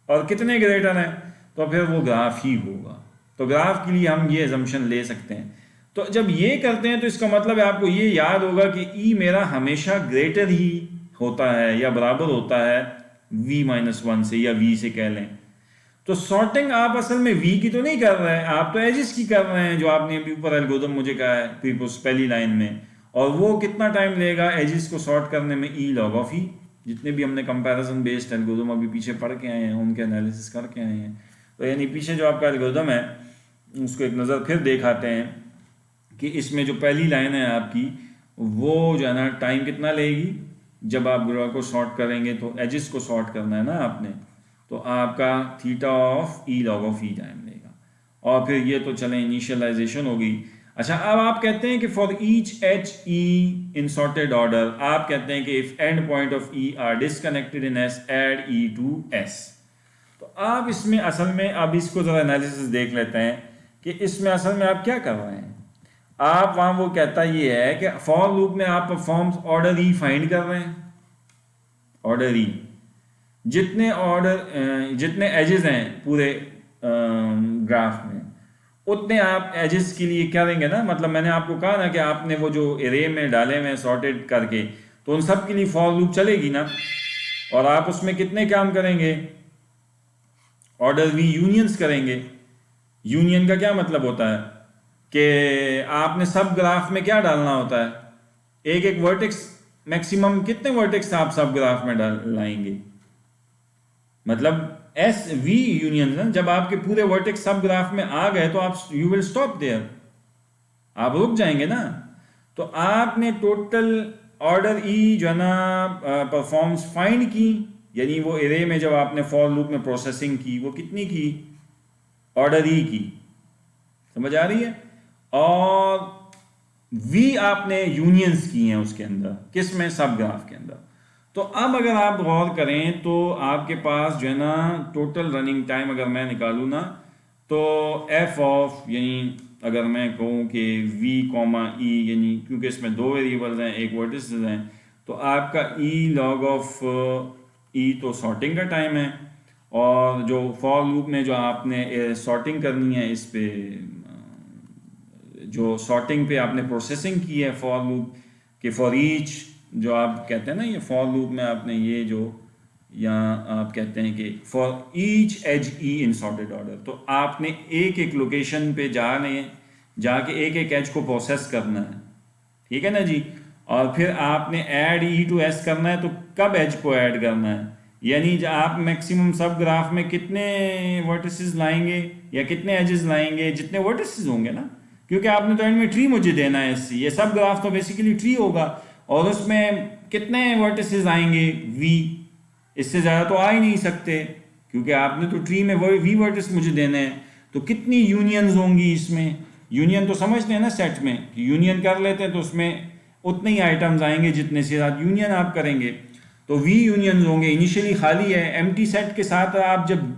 और कितने ग्रेटर हैं, तो फिर वो ग्राफ ही होगा। तो ग्राफ के लिए हम ये एजम्पशन ले सकते हैं। तो जब ये करते हैं तो इसका मतलब है आपको ये याद होगा कि ई मेरा हमेशा ग्रेटर ही होता है या बराबर होता है v-1 से, या v से कह लें। तो सॉर्टिंग आप असल में v की तो नहीं कर रहे हैं, आप तो एजेस की कर रहे हैं, जो आपने अभी ऊपर एल्गोरिथम मुझे कहा है पहली लाइन में। और वो कितना टाइम लेगा एजेस को सॉर्ट करने में, ई लॉग ऑफ ई। जितने भी हमने कंपैरिजन बेस्ड एल्गोरिथम अभी पीछे पढ़ के आए हैं, उनके एनालिसिस करके आए हैं। तो यानी पीछे जो आपका एल्गोरिथम है उसको एक नज़र फिर देखाते हैं कि इसमें जो पहली लाइन है आपकी, वो जो है ना टाइम कितना लेगी। जब आप ग्राफ को सॉर्ट करेंगे तो एजेस को सॉर्ट करना है ना आपने, तो आपका theta of E log of E time लेगा। और फिर ये तो चले इनिशियलाइजेशन होगी। अच्छा, अब आप कहते हैं कि for each edge E in sorted order, आप कहते हैं कि if end point of E are disconnected in S add E to S. तो आप इसमें असल में अब इसको जरा एनालिसिस देख लेते हैं कि इसमें असल में आप क्या कर रहे हैं। आप वहां वो कहता ये है कि फॉर लूप में आप परफॉर्म्स ऑर्डर ई फाइंड कर रहे हैं। ऑर्डर ई जितने एजेस हैं पूरे ग्राफ में, उतने आप एजेस के लिए क्या देंगे ना। मतलब मैंने आपको कहा ना कि आपने वो जो एरे में डाले हुए सॉर्टेड करके, तो उन सब के लिए फॉर लूप चलेगी ना। और आप उसमें कितने काम करेंगे, ऑर्डर वी यूनियंस करेंगे। यूनियन का क्या मतलब होता है कि आपने सब ग्राफ में क्या डालना होता है, एक एक वर्टेक्स, मैक्सिमम कितने वर्टेक्स आप सब ग्राफ में लाएंगे। मतलब एस वी यूनियन, जब आपके पूरे वर्टेक्स सब ग्राफ में आ गए तो आप यू विल स्टॉप देयर, आप रुक जाएंगे ना। तो आपने टोटल ऑर्डर ई जो है ना परफॉर्म्स फाइंड की, यानी वो एरे में जब आपने फॉर लूप में प्रोसेसिंग की वो कितनी की, ऑर्डर ई की, समझ आ रही है। और वी आपने यूनियंस की हैं उसके अंदर, किस में, सब ग्राफ के अंदर। तो अब अगर आप गौर करें तो आपके पास जो है ना टोटल रनिंग टाइम अगर मैं निकालूँ ना, तो एफ ऑफ यानी अगर मैं कहूँ कि v कॉमा ई, यानी क्योंकि इसमें दो वेरिएबल्स हैं एक वर्टिसेस हैं, तो आपका e log ऑफ ई तो सॉर्टिंग का टाइम है, और जो फॉर लूप में जो आपने सॉर्टिंग करनी है इस पे जो सॉर्टिंग पे आपने प्रोसेसिंग की है फॉर लूप के फॉर ईच, जो आप कहते हैं ना ये फॉर लूप में आपने ये जो यहाँ आप कहते हैं कि for each edge E in sorted order, तो आपने एक एक लोकेशन पे जाके एक एक एज को प्रोसेस करना है, ठीक है ना जी। और फिर आपने ऐड ई टू एस करना है, तो कब एज को ऐड करना है, यानी आप मैक्सिमम सब ग्राफ में कितने वर्टिसेस लाएंगे या कितने एजेस लाएंगे, जितने वर्टिसेस होंगे ना, क्योंकि आपने तो एंड में ट्री मुझे देना है इससे, ये सब ग्राफ तो बेसिकली ट्री होगा, और उसमें कितने वर्टिसेस आएंगे वी, इससे ज़्यादा तो आ ही नहीं सकते, क्योंकि आपने तो ट्री में वी वर्टिस मुझे देने हैं। तो कितनी यूनियंस होंगी इसमें, यूनियन तो समझते हैं ना सेट में, यूनियन कर लेते हैं तो उसमें उतने ही आइटम्स आएंगे जितने से साथ यूनियन आप करेंगे, तो वी यूनियंस होंगे। इनिशियली खाली है, एम्प्टी सेट के साथ आप जब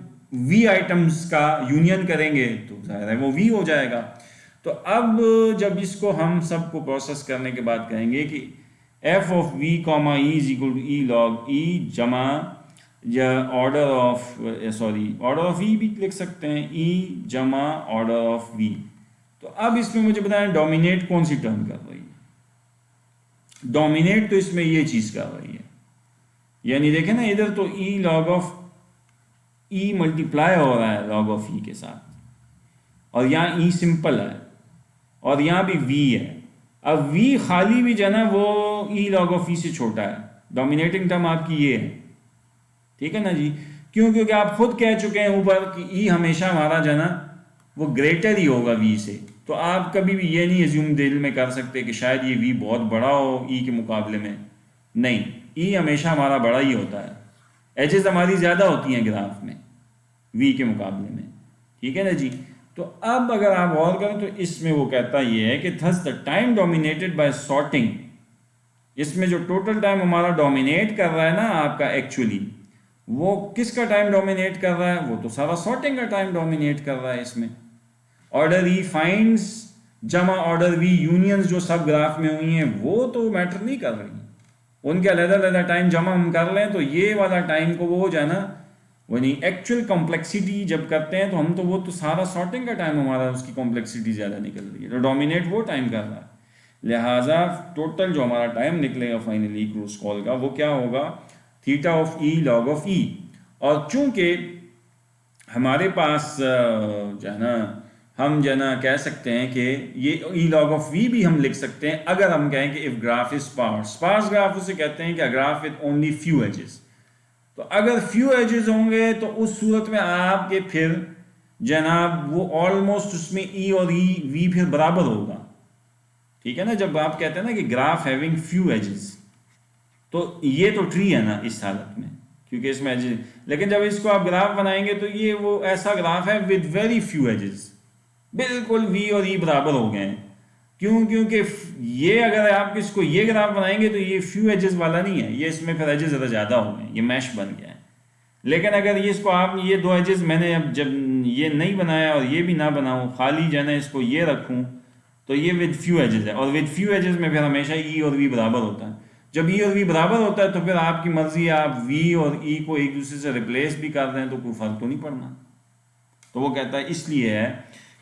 वी आइटम्स का यूनियन करेंगे तो ज़ाहिर है वो वी हो जाएगा। तो अब जब इसको हम सबको प्रोसेस करने के बाद कहेंगे कि F of V comma E is equal to E log E जमा या ऑर्डर ऑफ ई भी लिख सकते हैं, ई जमा ऑर्डर ऑफ वी। तो अब इसमें मुझे बताएं डोमिनेट कौन सी टर्म कर रही है, डोमिनेट तो इसमें ये चीज़ कर रही है, यानी देखें ना इधर तो ई लॉग ऑफ ई मल्टीप्लाई हो रहा है लॉग ऑफ ई के साथ, और यहाँ ई सिंपल है और यहाँ भी वी है। अब वी खाली भी जो है ना वो ई लॉग ऑफ ई से छोटा है, डोमिनेटिंग टर्म आपकी ये है, ठीक है ना जी। क्यों? क्योंकि आप खुद कह चुके हैं ऊपर कि ई हमेशा हमारा जो है ना वो ग्रेटर ही होगा वी से, तो आप कभी भी ये नहीं एज्यूम दिल में कर सकते कि शायद ये वी बहुत बड़ा हो ई के मुकाबले में, नहीं, ई हमेशा हमारा बड़ा ही होता है, एजेस हमारी ज़्यादा होती हैं ग्राफ में वी के मुकाबले में, ठीक है ना जी। तो अब अगर आप गौर करें तो इसमें वो कहता ये है कि thus the time dominated by sorting, इसमें जो टोटल टाइम हमारा डोमिनेट कर रहा है ना आपका एक्चुअली, वो किसका टाइम डोमिनेट कर रहा है, वो तो सारा सॉर्टिंग का टाइम डोमिनेट कर रहा है इसमें। ऑर्डर ई फाइंड्स जमा ऑर्डर वी यूनियंस जो सब ग्राफ में हुई हैं वो तो मैटर नहीं कर रही, उनके अलग-अलग टाइम जमा हम कर लें तो ये वाला टाइम को वो हो जाए ना, वो नहीं एक्चुअल कॉम्प्लेक्सिटी जब करते हैं तो हम तो वो तो सारा सॉर्टिंग का टाइम हमारा उसकी कॉम्प्लेक्सिटी ज़्यादा निकल रही है, तो डोमिनेट वो टाइम कर रहा है, लिहाजा टोटल जो हमारा टाइम निकलेगा फाइनली क्रूज कॉल का वो क्या होगा, theta of E log of E. और चूंकि हमारे पास जो है ना हम जो है ना कह सकते हैं कि ये ई लॉग ऑफ वी भी हम लिख सकते हैं अगर हम कहें कि if graph is sparse graph उसे कहते हैं कि graph with only few edges, तो अगर फ्यू एजेस होंगे तो उस सूरत में आपके फिर जनाब वो ऑलमोस्ट उसमें ई और ई वी फिर बराबर होगा, ठीक है ना। जब आप कहते हैं ना कि ग्राफ हैविंग फ्यू एजेस, तो ये तो ट्री है ना इस हालत में क्योंकि इसमें एजेस, लेकिन जब इसको आप ग्राफ बनाएंगे तो ये वो ऐसा ग्राफ है विद वेरी फ्यू एजेस, बिल्कुल वी और ई बराबर हो गए हैं। क्यों? क्योंकि ये अगर आप इसको ये ग्राफ बनाएंगे तो ये फ्यू एजेस वाला नहीं है, ये इसमें फिर एजेस ज़्यादा हो गए, ये मैश बन गया है। लेकिन अगर ये इसको आप ये दो एजेस मैंने अब जब ये नहीं बनाया और ये भी ना बनाऊं, खाली जो है ना इसको ये रखूं, तो ये विद फ्यू एजेस है, और विद फ्यू एजेस में फिर हमेशा ई और वी बराबर होता है। जब ई और वी बराबर होता है तो फिर आपकी मर्जी, आप वी और ई को एक दूसरे से रिप्लेस भी कर रहे हैं तो कोई फ़र्क तो नहीं पड़ना। तो वो कहता है इसलिए है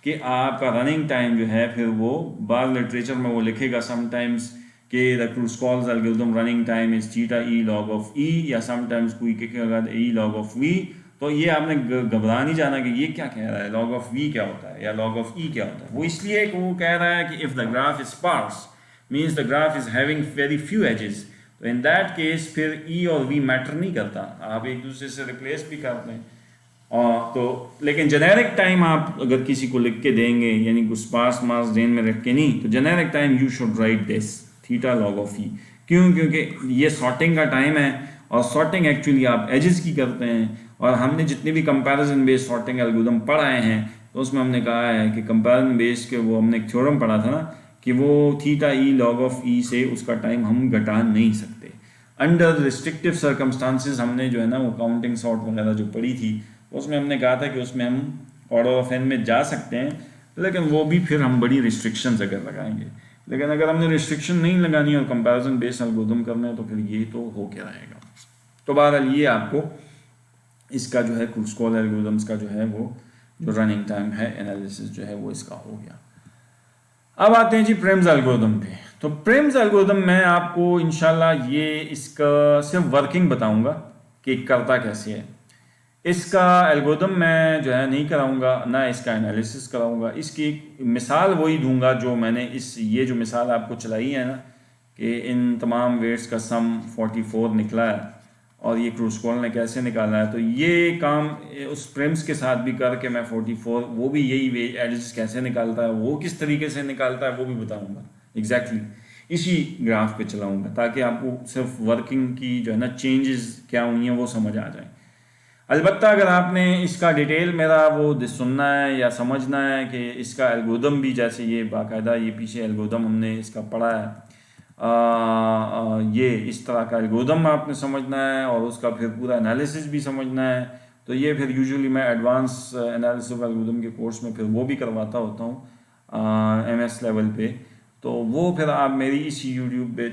कि आपका रनिंग टाइम जो है फिर वो बार लिटरेचर में वो लिखेगा समटाइम्स कि the Kruskal's algorithm running time is theta E log of E, या समटाइम्स कोई कहेगा ई लॉग ऑफ वी। तो ये आपने घबरा नहीं जाना कि ये क्या कह रहा है, लॉग ऑफ वी क्या होता है या लॉग ऑफ ई क्या होता है। वो इसलिए कि वो कह रहा है कि if the graph is sparse means the graph is having very few edges, तो इन दैट केस फिर ई और वी मैटर नहीं करता, आप एक दूसरे से रिप्लेस भी करते हैं। तो लेकिन जेनेरिक टाइम आप अगर किसी को लिख के देंगे, यानी कुछ स्पार्स मास जेन में रख के नहीं, तो generic time you should write this theta log of E. क्यों? क्योंकि ये सॉर्टिंग का टाइम है और सॉर्टिंग एक्चुअली आप एजेस की करते हैं, और हमने जितने भी कंपैरिजन बेस्ड सॉर्टिंग एल्गोरिथम पढ़ाए हैं तो उसमें हमने कहा है कि कंपैरिजन बेस्ड के वो हमने एक थ्योरम पढ़ा था ना कि वो थीटा ई लॉग ऑफ ई से उसका टाइम हम घटा नहीं सकते। अंडर रिस्ट्रिक्टिव सर्कमस्टांसेस हमने जो है ना वो काउंटिंग सॉर्ट वगैरह जो पढ़ी थी उसमें हमने कहा था कि उसमें हम ऑर्डर ऑफ एन में जा सकते हैं, लेकिन वो भी फिर हम बड़ी रिस्ट्रिक्शंस अगर लगाएंगे। लेकिन अगर हमने रिस्ट्रिक्शन नहीं लगानी और कंपैरिजन बेस्ड एल्गोरिथम करना है तो फिर ये तो हो क्या रहेगा। तो बहरहाल ये आपको इसका जो है क्रूस्कॉल एल्गोरिथम्स का जो है वो जो रनिंग टाइम है एनालिसिस जो है वो इसका हो गया। अब आते हैं जी प्रेम्स एल्गोरिथम पे। तो प्रेम्स एल्गोरिथम मैं आपको इंशाल्लाह ये इसका सिर्फ वर्किंग बताऊंगा कि करता कैसे है। इसका एल्गोरिथम मैं जो है नहीं कराऊंगा, ना इसका एनालिसिस कराऊंगा। इसकी मिसाल वही दूंगा जो मैंने ये जो मिसाल आपको चलाई है ना कि इन तमाम वेट्स का सम 44 निकला है और ये क्रूस्कॉल ने कैसे निकाला है, तो ये काम उस प्रेम्स के साथ भी करके मैं 44 वो भी यही एजेस कैसे निकालता है, वो किस तरीके से निकालता है वो भी बताऊंगा। एग्जैक्टली इसी ग्राफ पे चलाऊंगा ताकि आपको सिर्फ वर्किंग की जो है ना चेंजेस क्या हुई हैं वो समझ आ जाए। अलबत्ता अगर आपने इसका डिटेल मेरा वो सुनना है या समझना है कि इसका एल्गोरिथम भी जैसे ये बाकायदा ये पीछे एल्गोरिथम हमने इसका पढ़ा है, ये इस तरह का एल्गोरिथम आपने समझना है और उसका फिर पूरा एनालिसिस भी समझना है, तो ये फिर यूजुअली मैं एडवांस एनालिसिस ऑफ एल्गोरिथम के कोर्स में फिर वो भी करवाता होता हूँ MS लेवल पे। तो वो फिर आप मेरी इसी यूट्यूब पे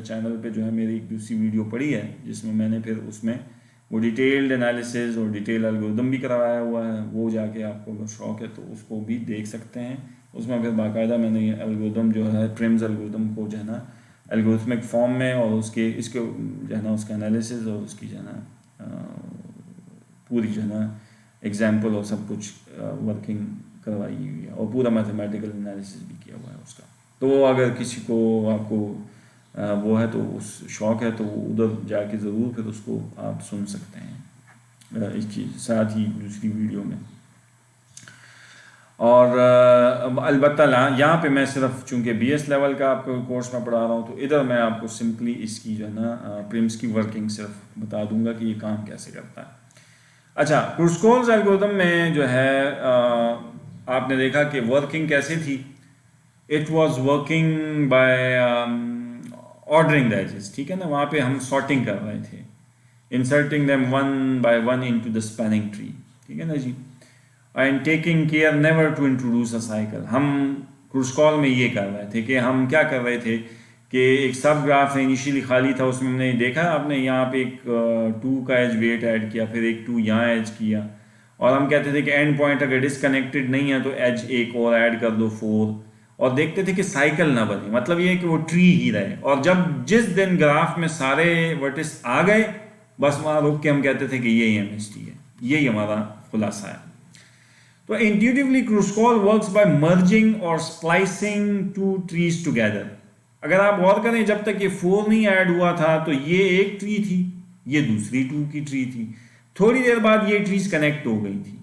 चैनल पे जो है मेरी एक दूसरी वीडियो पड़ी है जिसमें मैंने फिर उसमें वो डिटेल्ड एनालिसिस और डिटेल एल्गोरिथम भी करवाया हुआ है, वो जाके आपको अगर शौक है तो उसको भी देख सकते हैं। उसमें फिर बाकायदा मैंने ये एल्गोरिथम जो है प्रेम्स एल्गोरिथम को जो है ना एल्गोरिथमिक फॉर्म में और उसके इसके जो है ना उसका एनालिसिस और उसकी जो है ना पूरी जो है ना एग्जाम्पल और सब कुछ वर्किंग करवाई हुई है और पूरा मैथमेटिकल एनालिसिस भी किया हुआ है उसका। तो अगर किसी को आपको वो है तो उस शौक़ है तो उधर जाके ज़रूर फिर उसको आप सुन सकते हैं इसकी साथ ही दूसरी वीडियो में। और अलबत्ता यहाँ पे मैं सिर्फ चूँकि BS लेवल का आपको कोर्स में पढ़ा रहा हूँ तो इधर मैं आपको सिंपली इसकी जो है ना प्रिम्स की वर्किंग सिर्फ बता दूंगा कि ये काम कैसे करता है। अच्छा, क्रूस्कॉल एल्गोरिथम में जो है आपने देखा कि वर्किंग कैसे थी। It was working by ordering the edges, ठीक है ना। वहाँ पे हम सॉर्टिंग कर रहे थे, inserting them one by one into the spanning tree, ठीक है ना जी। And taking care never to introduce a cycle. हम क्रूस्कॉल में ये कर रहे थे कि हम क्या कर रहे थे कि एक सब ग्राफ इनिशियली खाली था, उसमें हमने देखा आपने यहाँ पे एक 2 का एज वेट ऐड किया, फिर एक 2 यहाँ एज किया और हम कहते थे कि एंड पॉइंट अगर डिसकनेक्टेड नहीं है तो एज एक और ऐड कर दो 4 और देखते थे कि साइकिल ना बने, मतलब ये है कि वो ट्री ही रहे। और जब जिस दिन ग्राफ में सारे वर्टिस आ गए बस वहाँ रुक के हम कहते थे कि ये MST है, यही हमारा खुलासा है। तो इंट्यूटिवली क्रूस्कॉल वर्क्स बाय मर्जिंग और स्प्लाइसिंग 2 ट्रीज टुगेदर। अगर आप गौर करें जब तक ये 4 नहीं ऐड हुआ था तो ये एक ट्री थी, ये दूसरी 2 की ट्री थी। थोड़ी देर बाद ये ट्रीज कनेक्ट हो गई थी,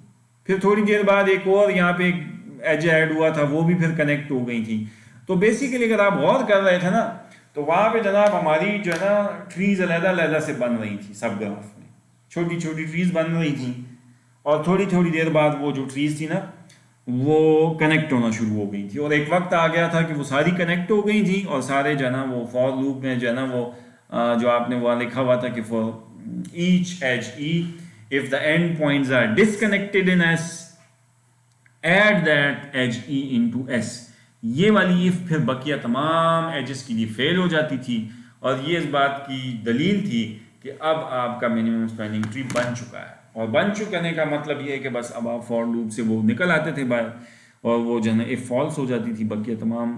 फिर थोड़ी देर बाद एक और यहाँ पे एज ऐड हुआ था, वो भी फिर कनेक्ट हो गई थी। तो बेसिकली अगर आप गौर कर रहे थे ना तो वहाँ पे जनाब हमारी जो है ना ट्रीज अलग-अलग से बन रही थी, सब ग्राफ में छोटी छोटी ट्रीज बन रही थी और थोड़ी थोड़ी देर बाद वो जो ट्रीज थी ना वो कनेक्ट होना शुरू हो गई थी और एक वक्त आ गया था कि वो सारी कनेक्ट हो गई थी और सारे जो है ना वो फॉर लूप में जो है ना वो जो आपने वहाँ लिखा हुआ था कि for each edge E if the end points are disconnected in S add that edge E into S. ये वाली इफ फिर बकिया तमाम एजेस के लिए फेल हो जाती थी और ये इस बात की दलील थी कि अब आपका मिनिमम स्पैनिंग ट्री बन चुका है। और बन चुकने का मतलब ये है कि बस अब आप फॉर लूप से वो निकल आते थे बाहर और वो जो है ना इफ फॉल्स हो जाती थी बकिया तमाम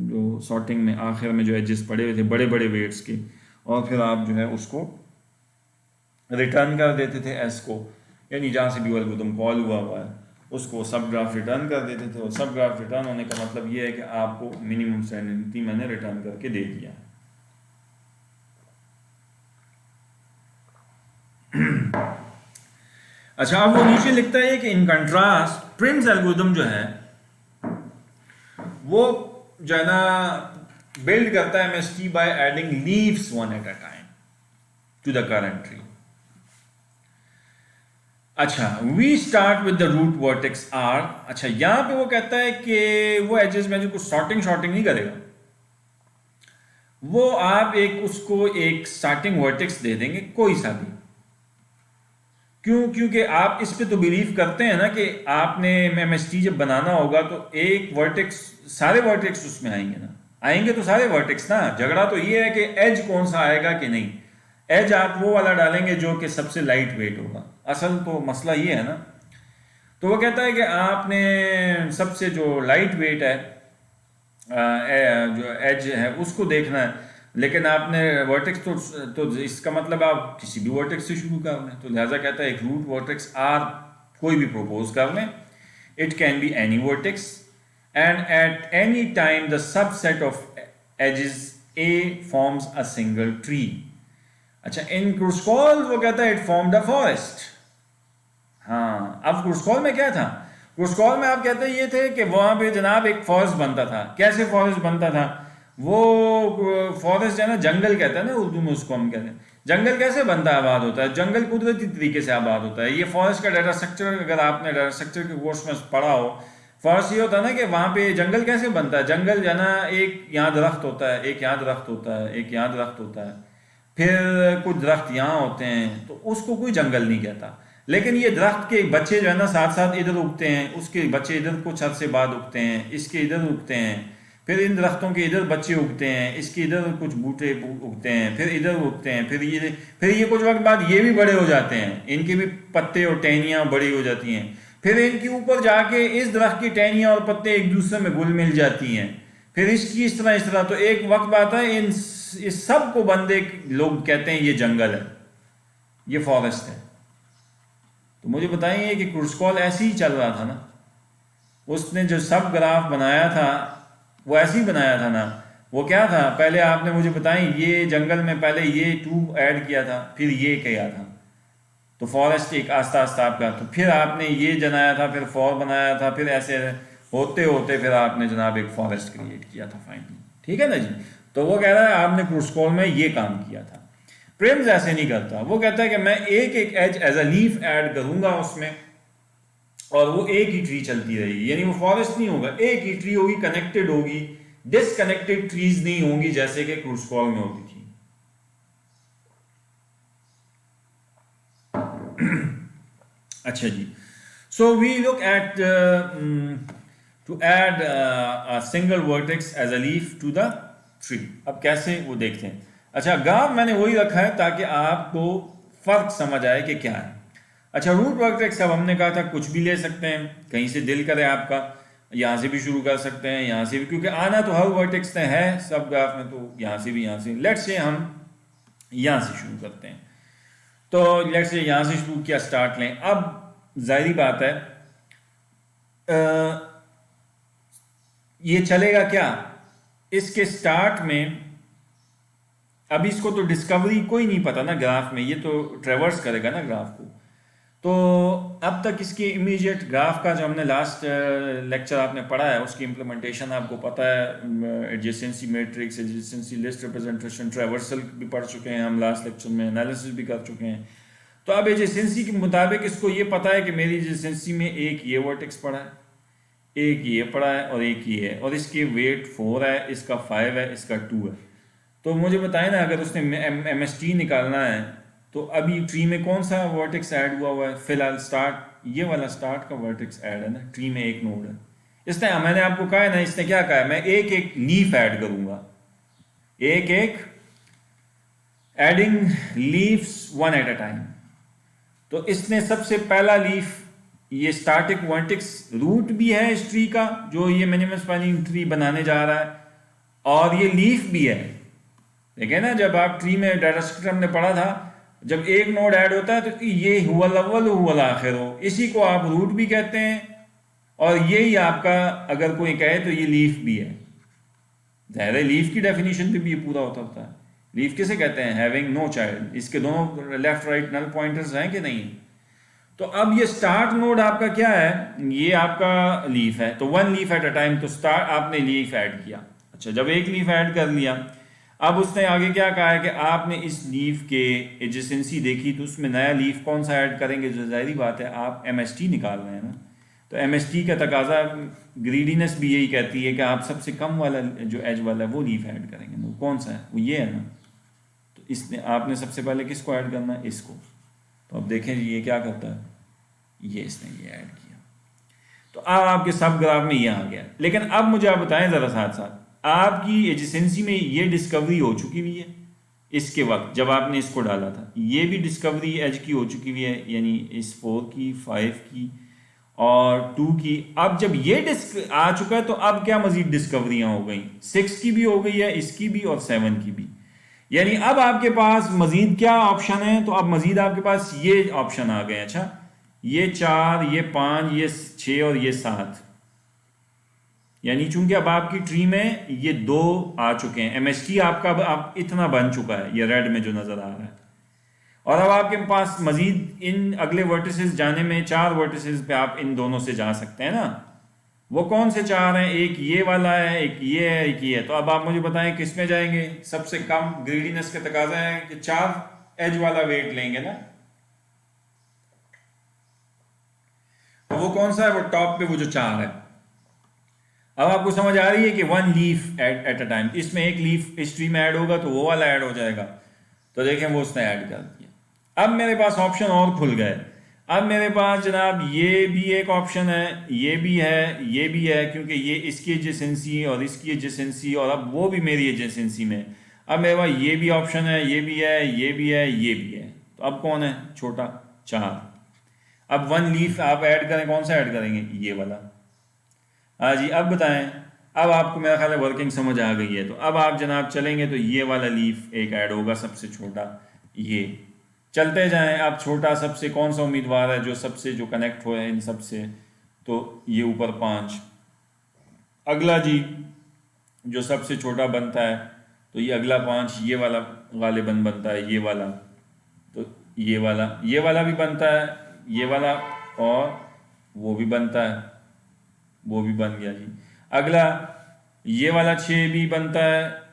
जो सॉर्टिंग में आखिर में जो एजेस पड़े हुए थे बड़े बड़े वेट्स के, और फिर आप जो है उसको रिटर्न कर देते थे एस को, यानी जहाँ से भी एल्गोरिथम कॉल हुआ है उसको सब ग्राफ रिटर्न कर देते थे। और सब ग्राफ रिटर्न होने का मतलब ये है कि आपको मिनिमम स्टैंडर्ड ट्री मैंने रिटर्न करके दे दिया। अच्छा, अब वो नीचे लिखता है कि इन कंट्रास्ट प्रिम्स एल्गोरिथम जो है वो जो है ना बिल्ड करता है MST by adding leaves one at a time to the current tree. अच्छा, we start with the root vertex R। अच्छा, यहां पे वो कहता है कि वो एजेस में जो कुछ सॉर्टिंग नहीं करेगा, वो आप एक उसको एक स्टार्टिंग वर्टेक्स दे देंगे कोई सा भी। क्यों? क्योंकि आप इस पे तो बिलीव करते हैं ना कि आपने एमएसटी जब बनाना होगा तो एक वर्टेक्स, सारे वर्टेक्स उसमें आएंगे ना, आएंगे तो सारे वर्टेक्स ना। झगड़ा तो ये है कि एज कौन सा आएगा कि नहीं। एज आप वो वाला डालेंगे जो कि सबसे लाइट वेट होगा, असल तो मसला ये है ना। तो वो कहता है कि आपने सबसे जो लाइट वेट है जो एज है उसको देखना है, लेकिन आपने वर्टेक्स तो इसका मतलब आप किसी भी वर्टेक्स से शुरू कर लें। तो लिहाजा कहता है एक रूट वर्टेक्स आर कोई भी प्रपोज कर लें, it can be any vertex and at any time the subset of edges A forms a single tree. अच्छा, इन क्रुस्कॉल वो कहता है इट फॉर्म्ड अ फॉरेस्ट। हाँ, अब क्रुस्कॉल में क्या था? क्रुस्कॉल में आप कहते ये थे कि वहां पे जनाब एक फॉरेस्ट बनता था। कैसे फॉरेस्ट बनता था? वो फॉरेस्ट है ना, जंगल कहते हैं ना उर्दू में उसको हम कहते हैं। जंगल कैसे बनता आबाद होता है? जंगल कुदरती तरीके से आबाद होता है। ये फॉरेस्ट का डाटा स्ट्रक्चर, अगर आपने डाटा स्ट्रक्चर के कोर्स में पढ़ा हो, फॉरेस्ट ये होता है ना कि वहाँ पे जंगल कैसे बनता है। जंगल जो है ना, एक यहाँ दरख्त होता है, एक यहाँ दरख्त होता है, एक यहाँ दरख्त होता है, फिर कुछ दरख्त यहाँ होते हैं, तो उसको कोई जंगल नहीं कहता। लेकिन ये दरख्त के बच्चे जो है ना साथ साथ इधर उगते हैं, उसके बच्चे इधर कुछ अरसे बाद उगते हैं, इसके इधर उगते हैं, फिर इन दरख्तों के इधर बच्चे उगते हैं, इसके इधर कुछ बूटे उगते हैं, फिर इधर उगते हैं, फिर ये कुछ वक्त बाद ये भी बड़े हो जाते हैं, इनके भी पत्ते और टहनियाँ बड़ी हो जाती हैं, फिर इनके ऊपर जाके इस दरख्त की टहनियाँ और पत्ते एक दूसरे में घुल मिल जाती हैं, फिर इसकी इस तरह। तो एक वक्त आता है इस सब को बंदे लोग कहते हैं ये जंगल है, ये फॉरेस्ट है। तो मुझे बताइए कि क्रुस्कॉल ऐसे ही चल रहा था ना, उसने जो सब ग्राफ बनाया था वो ऐसे ही बनाया था ना। वो क्या था, पहले आपने मुझे बताएं, ये जंगल में पहले ये 2 ऐड किया था, फिर ये किया था, तो फॉरेस्ट एक आस्ता आस्ता आपका, तो फिर आपने ये जनाया था, फिर 4 बनाया था, फिर ऐसे होते होते फिर आपने जनाब एक फॉरेस्ट क्रिएट किया था फाइनली। ठीक है ना जी। तो वो कह रहा है आपने क्रुस्कॉल में ये काम किया था। प्रेम्स ऐसे नहीं करता, वो कहता है कि मैं एक एक edge edge a leaf add करूंगा उसमें, और वो एक ही ट्री चलती रहेगी, यानी वो फॉरेस्ट नहीं होगा, एक ही ट्री होगी, कनेक्टेड होगी, डिसकनेक्टेड ट्रीज नहीं होंगी जैसे कि क्रुस्कॉल में होती थी। अच्छा जी, so we look at to add a single vertex as a leaf to the tree. अब कैसे वो देखते हैं। अच्छा, ग्राफ मैंने वही रखा है ताकि आपको फर्क समझ आए कि क्या है। अच्छा, रूट वर्टेक्स अब हमने कहा था कुछ भी ले सकते हैं, कहीं से दिल करे आपका, यहाँ से भी शुरू कर सकते हैं, यहाँ से भी, क्योंकि आना तो हर वर्टेक्स में है सब ग्राफ में, तो यहाँ से भी, यहाँ से लेट्स से हम यहाँ से शुरू करते हैं। तो लेट्स से यहाँ से शुरू किया, स्टार्ट लें। अब जाहिर बात है ये चलेगा क्या इसके स्टार्ट में। अब इसको तो डिस्कवरी कोई नहीं पता ना ग्राफ में, ये तो ट्रेवर्स करेगा ना ग्राफ को। तो अब तक इसकी इमीडिएट ग्राफ का जो हमने लास्ट लेक्चर आपने पढ़ा है उसकी इम्प्लीमेंटेशन आपको पता है, adjacency matrix, adjacency list representation, traversal भी पढ़ चुके हैं हम लास्ट लेक्चर में, एनालिसिस भी कर चुके हैं। तो अब एडजेसेंसी के मुताबिक इसको ये पता है कि मेरी एडजेसेंसी में एक ये वर्टेक्स पड़ा है, एक ये पड़ा है और एक ये है, और इसकी वेट 4 है, इसका 5 है, इसका 2 है। तो मुझे बताए ना, अगर उसने MST निकालना है तो अभी ट्री में कौन सा वर्टेक्स ऐड हुआ है? फिलहाल स्टार्ट, ये वाला स्टार्ट का वर्टेक्स ऐड है ना, ट्री में एक नोड है। इसने, मैंने आपको कहा है ना, इसने क्या कहा है, मैं एक एक लीफ ऐड करूंगा, एक एक adding leaves one at a time. तो इसने सबसे पहला लीफ, ये स्टार्टिंग वर्टेक्स रूट भी है इस ट्री का जो ये मिनिमम स्पैनिंग ट्री बनाने जा रहा है, और ये लीफ भी है। देखिए ना, जब आप ट्री में डाटा स्ट्रक्चर हमने पढ़ा था, जब एक नोड ऐड होता है तो ये हुआ अव्वल हुआ आखिर हो, इसी को आप रूट भी कहते हैं, और यही आपका अगर कोई कहे तो ये लीफ भी है। ज़ाहिर है लीफ की डेफिनेशन पे भी ये पूरा होता है। लीफ किसे कहते हैं? Having no child. इसके दोनों लेफ्ट राइट नल पॉइंटर्स हैं कि नहीं? तो अब ये स्टार्ट नोड आपका क्या है, ये आपका लीफ है, तो 1 लीफ एट अ टाइम। तो स्टार्ट आपने लीफ ऐड किया। अच्छा, जब एक लीफ ऐड कर लिया, अब उसने आगे क्या कहा है कि आपने इस लीफ के एडजेसेंसी देखी तो उसमें नया लीफ कौन सा ऐड करेंगे। जो जाहिर बात है आप MST निकाल रहे हैं ना, तो MST का तकाजा, ग्रीडीनेस भी यही कहती है कि आप सबसे कम वाला जो एज वाला है वो लीफ ऐड करेंगे। वो कौन सा है? वो ये है ना। तो इसने आपने सबसे पहले किसको ऐड करना है? इसको। तो अब देखें जी ये क्या करता है, ये इसने ये ऐड किया। तो अब आपके सब ग्राफ में ये आ गया। लेकिन अब मुझे आप बताएं ज़रा साथ साथ, आपकी एडजेसेंसी में ये डिस्कवरी हो चुकी हुई है इसके वक्त जब आपने इसको डाला था, ये भी डिस्कवरी एज की हो चुकी हुई है, यानी इस 4 की, 5 की और 2 की। अब जब ये डिस्क आ चुका है तो अब क्या मजीद डिस्कवरियां हो गई, 6 की भी हो गई है, इसकी भी और 7 की भी। यानी अब आपके पास मजीद क्या ऑप्शन है? तो अब मजीद आपके पास ये ऑप्शन आ गए। अच्छा, ये 4, ये 5, ये 6 और ये 7। यानी चूंकि अब आपकी ट्री में ये 2 आ चुके हैं, MST आपका अब आप इतना बन चुका है, ये रेड में जो नजर आ रहा है। और अब आपके पास मजीद इन अगले वर्टिसेस जाने में 4 वर्टिसेस पे आप इन दोनों से जा सकते हैं ना। वो कौन से 4 हैं? एक ये वाला है, एक ये है, एक ये है। तो अब आप मुझे बताएं किस में जाएंगे? सबसे कम ग्रीडीनेस का तकाजा है कि 4 एज वाला वेट लेंगे ना। तो वो कौन सा है? वो टॉप पे वो जो 4 है। अब आपको समझ आ रही है कि 1 लीफ एट अ टाइम, इसमें एक लीफ इस ट्री में ऐड होगा तो वो वाला ऐड हो जाएगा। तो देखें वो उसने ऐड कर दिया। अब मेरे पास ऑप्शन और खुल गए। अब मेरे पास जनाब ये भी एक ऑप्शन है, ये भी है, ये भी है, क्योंकि ये इसकी एडजेसेंसी और इसकी एडजेसेंसी और अब वो भी मेरी एडजेसेंसी में। अब मेरे पास ये भी ऑप्शन है, ये भी है, ये भी है, ये भी है। तो अब कौन है छोटा? 4। अब 1 लीफ आप ऐड करें, कौन सा ऐड करेंगे? ये वाला। हाँ जी, अब बताएं। अब आपको मेरा ख्याल है वर्किंग समझ आ गई है। तो अब आप जनाब चलेंगे तो ये वाला लीफ एक ऐड होगा, सबसे छोटा ये। चलते जाएं। अब छोटा सबसे कौन सा उम्मीदवार है जो सबसे जो कनेक्ट हुए हैं इन सबसे? तो ये ऊपर 5। अगला जी जो सबसे छोटा बनता है तो ये अगला 5 ये वाला गालिबन बनता है, ये वाला। तो ये वाला भी बनता है, ये वाला, और वो भी बनता है, वो भी बन गया जी। अगला ये वाला 6 भी बनता है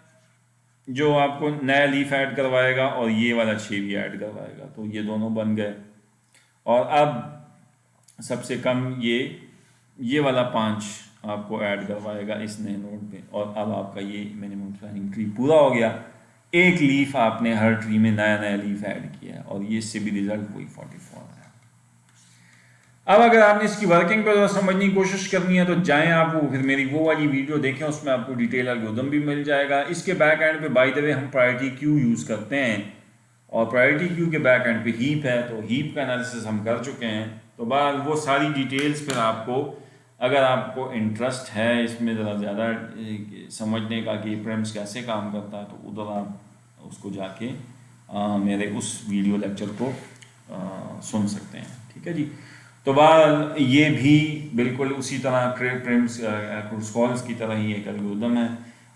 जो आपको नया लीफ ऐड करवाएगा, और ये वाला 6 भी ऐड करवाएगा। तो ये दोनों बन गए। और अब सबसे कम ये वाला 5 आपको ऐड करवाएगा इस नए नोड पे। और अब आपका ये मिनिमम स्पैनिंग ट्री पूरा हो गया। एक लीफ आपने हर ट्री में नया नया लीफ ऐड किया है, और ये इससे भी रिजल्ट वही 44 है। अब अगर आपने इसकी वर्किंग पर समझने की कोशिश करनी है तो जाएं आप फिर मेरी वो वाली वीडियो देखें, उसमें आपको डिटेल एल्गोरिथम भी मिल जाएगा। इसके बैक एंड पे बाय द वे हम प्रायोरिटी क्यू यूज़ करते हैं, और प्रायोरिटी क्यू के बैक एंड पे हीप है, तो हीप का एनालिसिस हम कर चुके हैं। तो बाद वो सारी डिटेल्स फिर आपको, अगर आपको इंटरेस्ट है इसमें ज़रा ज़्यादा समझने का कि प्रेम्स कैसे काम करता है, तो उधर आप उसको जाके मेरे उस वीडियो लेक्चर को सुन सकते हैं। ठीक है जी। तो बाद ये भी बिल्कुल उसी तरह प्रेम्स क्रूस्कॉल्स की तरह ही एक एल्गोरिथम है,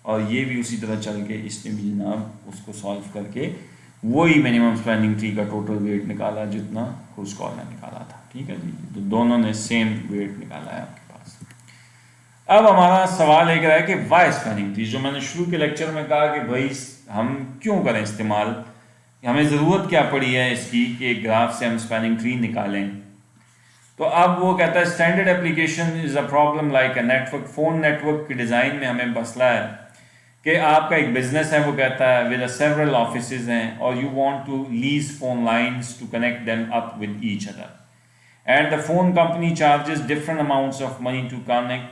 और ये भी उसी तरह चल के इसने भी जनाब उसको सॉल्व करके वही मिनिमम स्पैनिंग ट्री का टोटल वेट निकाला जितना क्रूस्कॉल ने निकाला था। ठीक है जी। तो दोनों ने सेम वेट निकाला है आपके पास। अब हमारा सवाल एक रहा है कि वाई स्पैनिंग ट्री, जो मैंने शुरू के लेक्चर में कहा कि भाई हम क्यों करें इस्तेमाल, हमें ज़रूरत क्या पड़ी है इसकी कि ग्राफ से हम स्पैनिंग ट्री निकालें। तो अब वो कहता है standard application is a problem like a network. Phone network के डिज़ाइन में हमें मसला है कि आपका एक बिजनेस है, वो कहता है विद सेवरल ऑफिसेज हैं, और you want to lease phone lines to connect them up with each other, and the phone company charges different amounts of money to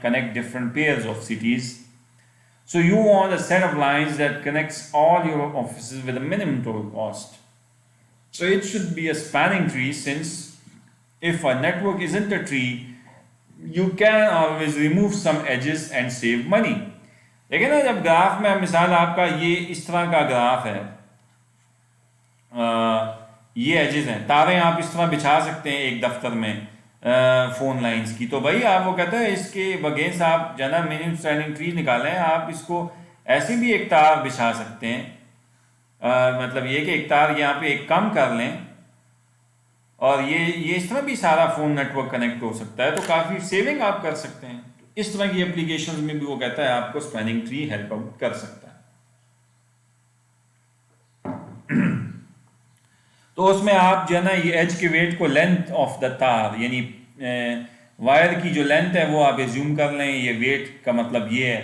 connect different pairs of cities. So you want a set of lines that connects all your offices with a minimum total cost. So it should be a spanning tree, since if a network isn't a tree, you can always remove some edges and save money. लेकिन ना जब ग्राफ में मिसाल आपका ये इस तरह का ग्राफ है, ये एजेस हैं, तारें आप इस तरह बिछा सकते हैं एक दफ्तर में फ़ोन लाइंस की, तो भाई आप वो कहते हैं इसके बगैर आप जना मिनिमम स्पैनिंग ट्री निकालें, आप इसको ऐसे भी एक तार बिछा सकते हैं, मतलब ये कि एक तार यहाँ पे एक कम कर लें, और ये इस तरह भी सारा फ़ोन नेटवर्क कनेक्ट हो सकता है, तो काफ़ी सेविंग आप कर सकते हैं। तो इस तरह की एप्लीकेशंस में भी वो कहता है आपको स्पैनिंग ट्री हेल्प आउट कर सकता है। तो उसमें आप जो है ना ये एज के वेट को लेंथ ऑफ द तार, यानी वायर की जो लेंथ है वो आप एज्यूम कर लें, ये वेट का मतलब ये है।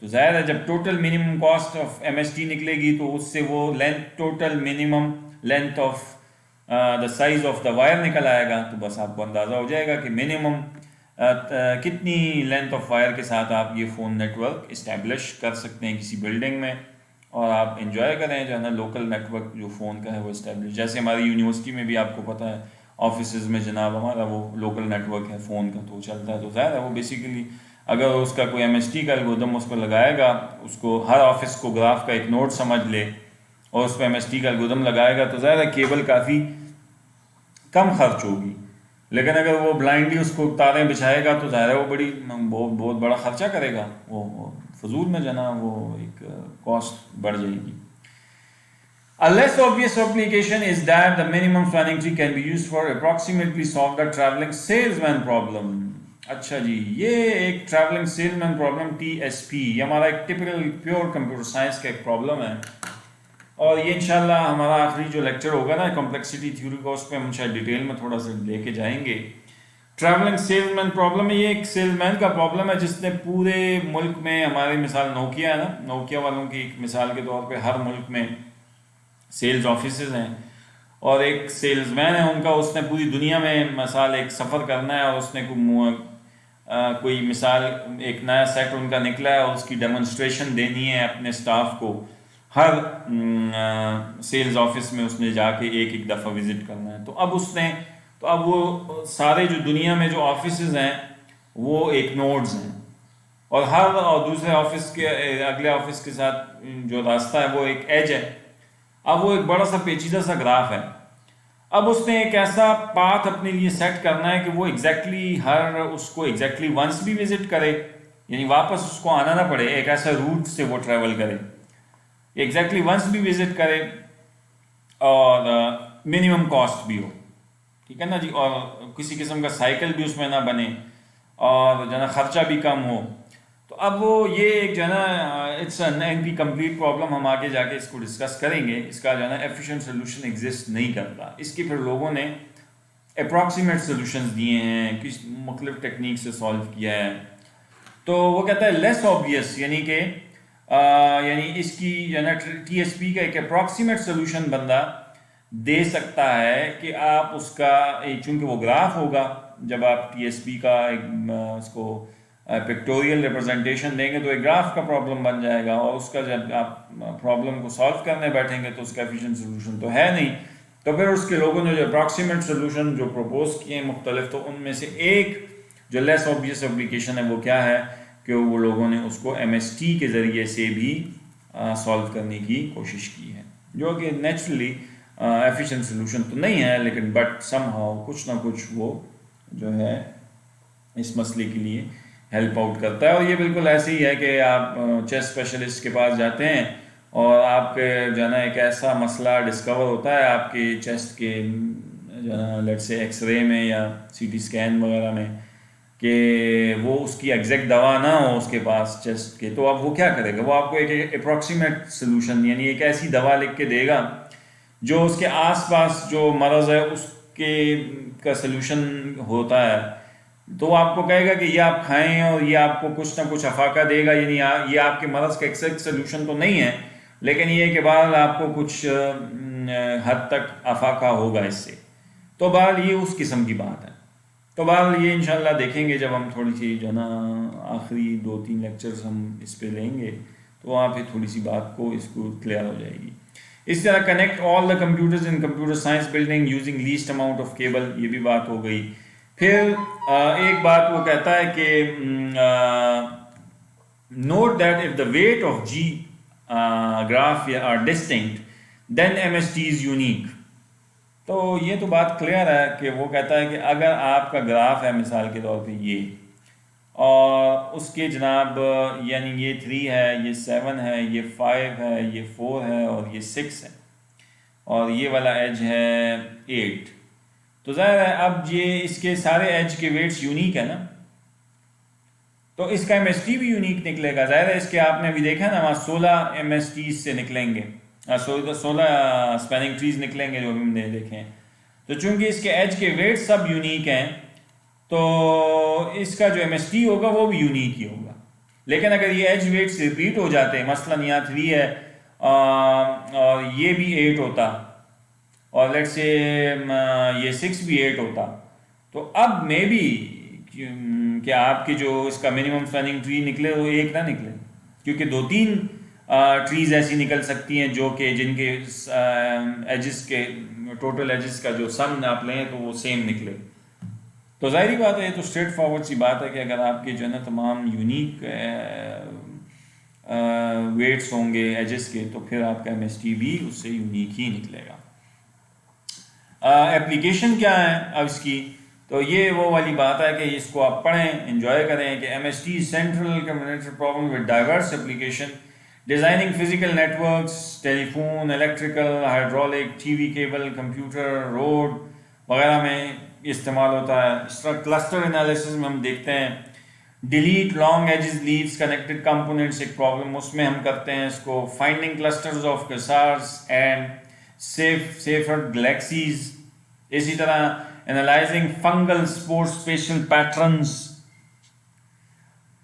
तो ज़ाहिर है जब total minimum cost of MST निकलेगी तो उससे वो length, total minimum length of the size of the wire निकल आएगा। तो बस आपको अंदाज़ा हो जाएगा कि मिनिमम कितनी लेंथ ऑफ वायर के साथ आप ये फ़ोन नेटवर्क इस्टेब्लिश कर सकते हैं किसी बिल्डिंग में, और आप इंजॉय करें जो है ना लोकल नेटवर्क जो फ़ोन का है वो इस्टेब्लिश। जैसे हमारी यूनिवर्सिटी में भी आपको पता है ऑफिस में जनाब हमारा वो लोकल नेटवर्क है फ़ोन का तो चलता है। तो ज़ाहिर है वो बेसिकली अगर उसका कोई MST का एल्गोरिथम उस पर लगाएगा, उसको हर ऑफिस को ग्राफ का एक नोड समझ ले और उस पर MST का एल्गोरिथम लगाएगा तो ज़ाहिर है केबल काफ़ी कम खर्च होगी। लेकिन अगर वो ब्लाइंडली उसको तारें बिछाएगा तो ज़ाहिर है वो बहुत बड़ा खर्चा करेगा, वो फजूल में जना वो एक कॉस्ट बढ़ जाएगी। A less obvious application is that the minimum spanning tree can be used for approximately solve the traveling salesman problem. अच्छा जी, ये एक ट्रैवलिंग सेलमैन प्रॉब्लम TSP, ये हमारा एक टिपिकल प्योर कंप्यूटर साइंस का एक प्रॉब्लम है, और ये इंशाल्लाह हमारा आखिरी जो लेक्चर होगा ना कॉम्प्लेक्सिटी थ्योरी का, उस पर हम शायद डिटेल में थोड़ा सा लेके जाएंगे। ट्रैवलिंग सेलमैन प्रॉब्लम है, ये एक सेलमैन का प्रॉब्लम है जिसने पूरे मुल्क में, हमारी मिसाल नोकिया है ना, नोकिया वालों की एक मिसाल के तौर पे हर मुल्क में सेल्स ऑफिसेज हैं और एक सेल्समैन है उनका, उसने पूरी दुनिया में मिसाल एक सफ़र करना है और उसने कोई मिसाल एक नया सेट उनका निकला है और उसकी डेमोन्स्ट्रेशन देनी है अपने स्टाफ को। हर सेल्स ऑफिस में उसने जाके एक दफ़ा विज़िट करना है। तो अब वो सारे जो दुनिया में जो ऑफिसेज हैं वो एक नोड्स हैं और हर और दूसरे ऑफिस के अगले ऑफिस के साथ जो रास्ता है वो एक एज है। अब वो एक बड़ा सा पेचीदा सा ग्राफ है। अब उसने एक ऐसा पाथ अपने लिए सेट करना है कि वो उसको एग्जैक्टली वंस भी विजिट करे, यानी वापस उसको आना ना पड़े, एक ऐसा रूट से वो ट्रेवल करे, एग्जैक्टली वंस भी विजिट करे और मिनिमम कॉस्ट भी हो, ठीक है ना जी, और किसी किस्म का साइकिल भी उसमें ना बने और जो है ना खर्चा भी कम हो। तो अब वो ये एक जो है ना it's an NP complete problem, हम आगे जाके इसको डिस्कस करेंगे। इसका जो है ना एफिशिएंट सोल्यूशन एग्जिस्ट नहीं करता। इसके फिर लोगों ने अप्रॉक्सीमेट सोल्यूशंस दिए हैं, किस मुख्तलिफ टेक्निक से सॉल्व किया है। तो वो कहता है लेस ऑब्वियस, यानी कि यानी इसकी जो है ना TSP का एक अप्रॉक्सीमेट सोल्यूशन बंदा दे सकता है कि आप उसका चूँकि वो ग्राफ होगा, जब आप TSP का उसको पिक्टोरियल रिप्रेजेंटेशन देंगे तो एक ग्राफ का प्रॉब्लम बन जाएगा और उसका जब आप प्रॉब्लम को सॉल्व करने बैठेंगे तो उसका एफिशिएंट सोल्यूशन तो है नहीं। तो फिर उसके लोगों ने जो अप्रॉक्सीमेट सोल्यूशन जो प्रपोज किए मुख्तलिफ, तो उनमें से एक जो लेस ऑब्वियस एप्लीकेशन है वो क्या है कि वो लोगों ने उसको MST के ज़रिए से भी सॉल्व करने की कोशिश की है, जो कि नेचुरली एफिशिएंट सोल्यूशन तो नहीं है, लेकिन बट समहाउ कुछ ना कुछ वो जो है इस मसले के लिए हेल्प आउट करता है। और ये बिल्कुल ऐसे ही है कि आप चेस्ट स्पेशलिस्ट के पास जाते हैं और आपके जो है ना एक ऐसा मसला डिस्कवर होता है आपके चेस्ट के जो है ना लेट्स से एक्सरे में या CT स्कैन वगैरह में, कि वो उसकी एग्जैक्ट दवा ना हो उसके पास चेस्ट के, तो अब वो क्या करेगा, वो आपको एक अप्रॉक्सीमेट सोल्यूशन यानी एक ऐसी दवा लिख के देगा जो उसके आसपास जो मरज़ है उसके का सोल्यूशन होता है। तो आपको कहेगा कि ये आप खाएं और ये आपको कुछ ना कुछ अफाका देगा, यानी ये आपके मरज़ का एक्जैक्ट सोल्यूशन तो नहीं है, लेकिन ये कि बहरहाल आपको कुछ हद तक अफाका होगा इससे। तो बहरहाल ये उस किस्म की बात है। तो बहरहाल ये इंशाल्लाह देखेंगे जब हम थोड़ी सी जो ना आखिरी 2-3 लेक्चर्स हम इस पे लेंगे तो वहाँ पे थोड़ी सी बात को इसको क्लियर हो जाएगी। इस तरह connect all the computers in computer science building using least amount of cable, ये भी बात हो गई। फिर एक बात वो कहता है कि note that if the weight of G graph are distinct then MST is unique. तो ये तो बात क्लियर है कि वो कहता है कि अगर आपका ग्राफ है मिसाल के तौर पे ये, और उसके जनाब यानी ये 3 है, ये 7 है, ये 5 है, ये 4 है और ये 6 है और ये वाला एज है 8, तो ज़ाहिर है अब ये इसके सारे एज के वेट्स यूनिक है ना, तो इसका MST भी यूनिक निकलेगा। ज़ाहिर है इसके आपने अभी देखा ना वहाँ 16 MST से निकलेंगे, 16 स्पैनिंग ट्रीज निकलेंगे जो हमने देखे हैं। तो चूंकि इसके एज के वेट सब यूनिक हैं तो इसका जो MST होगा वो भी यूनिक ही होगा। लेकिन अगर ये एज वेट्स रिपीट हो जाते हैं, मसलन यहाँ 3 है और ये भी 8 होता और लेट्स से ये 6 भी 8 होता, तो अब मे बी कि आपके जो इसका मिनिमम स्पैनिंग ट्री निकले वो एक ना निकले, क्योंकि 2-3 ट्रीज ऐसी निकल सकती हैं जो कि जिनके एजेस के टोटल एजेस का जो सम आप लें तो वो सेम निकले। तो ज़ाहिरी बात है, तो स्ट्रेट फॉरवर्ड सी बात है कि अगर आपके जो है ना तमाम यूनिक वेट्स होंगे एजेस के, तो फिर आपका MST भी उससे यूनिक ही निकलेगा। एप्लीकेशन क्या है अब इसकी, तो ये वो वाली बात है कि इसको आप पढ़ें, एंजॉय करें कि MST central communication problem with diverse application, designing physical networks, telephone, electrical, hydraulic, TV cable, computer, road वगैरह में इस्तेमाल होता है। इस तरह क्लस्टर एनालिसिस में हम देखते हैं, delete long edges leaves connected components एक प्रॉब्लम, उसमें हम करते हैं इसको। Finding clusters of quasars and Seyfert galaxies, इसी तरह analysing fungal spore special patterns,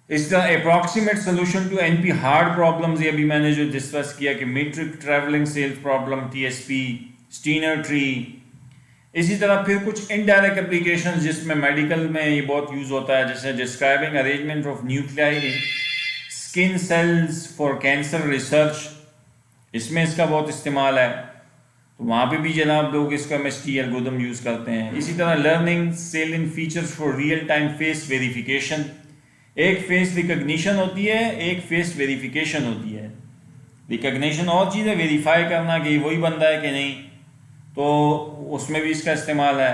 इस तरह approximate solution to NP hard problems, ये अभी मैंने जो डिस्कस किया कि metric travelling sales problem, TSP, Steiner tree. इसी तरह फिर कुछ इनडायरेक्ट एप्लीकेशन जिसमें मेडिकल में ये बहुत यूज होता है, जैसे describing arrangement of nuclei in skin cells for cancer research, इसमें इसका बहुत इस्तेमाल है, तो वहाँ पे भी जनाब लोग इसका MST एल्गोरिथम यूज करते हैं। इसी तरह learning selling features for real time face verification, एक फेस रिकग्निशन होती है, एक फेस वेरिफिकेशन होती है। रिकग्निशन और चीज़ है, वेरीफाई करना कि वही बंदा है कि नहीं, तो उसमें भी इसका इस्तेमाल है।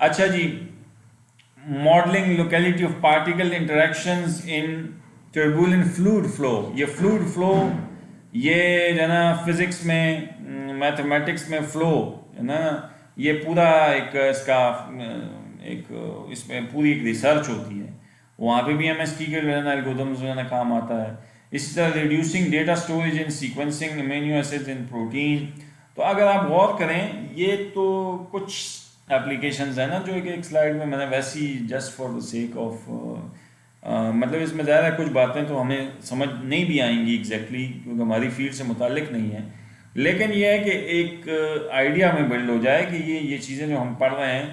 अच्छा जी, modelling locality of particle interactions in turbulent fluid flow, ये फ्लूइड फ्लो ये जो है ना फिजिक्स में मैथमेटिक्स में फ्लो है ना, ये पूरा एक इसका एक इसमें पूरी एक रिसर्च होती है, वहाँ पे भी MST के एल्गोरिथम्स जो है ना काम आता है। इसी तरह रिड्यूसिंग डेटा स्टोरेज इन सीक्वेंसिंग अमीनो एसिड्स इन प्रोटीन। तो अगर आप गौर करें, ये तो कुछ एप्लीकेशंस है ना जो एक स्लाइड में मैंने वैसी just for the sake of मतलब इसमें ज़्यादा कुछ बातें तो हमें समझ नहीं भी आएंगी एग्जैक्टली क्योंकि हमारी फील्ड से मुतालिक नहीं है, लेकिन यह है कि एक आइडिया में बिल्ड हो जाए कि ये चीज़ें जो हम पढ़ रहे हैं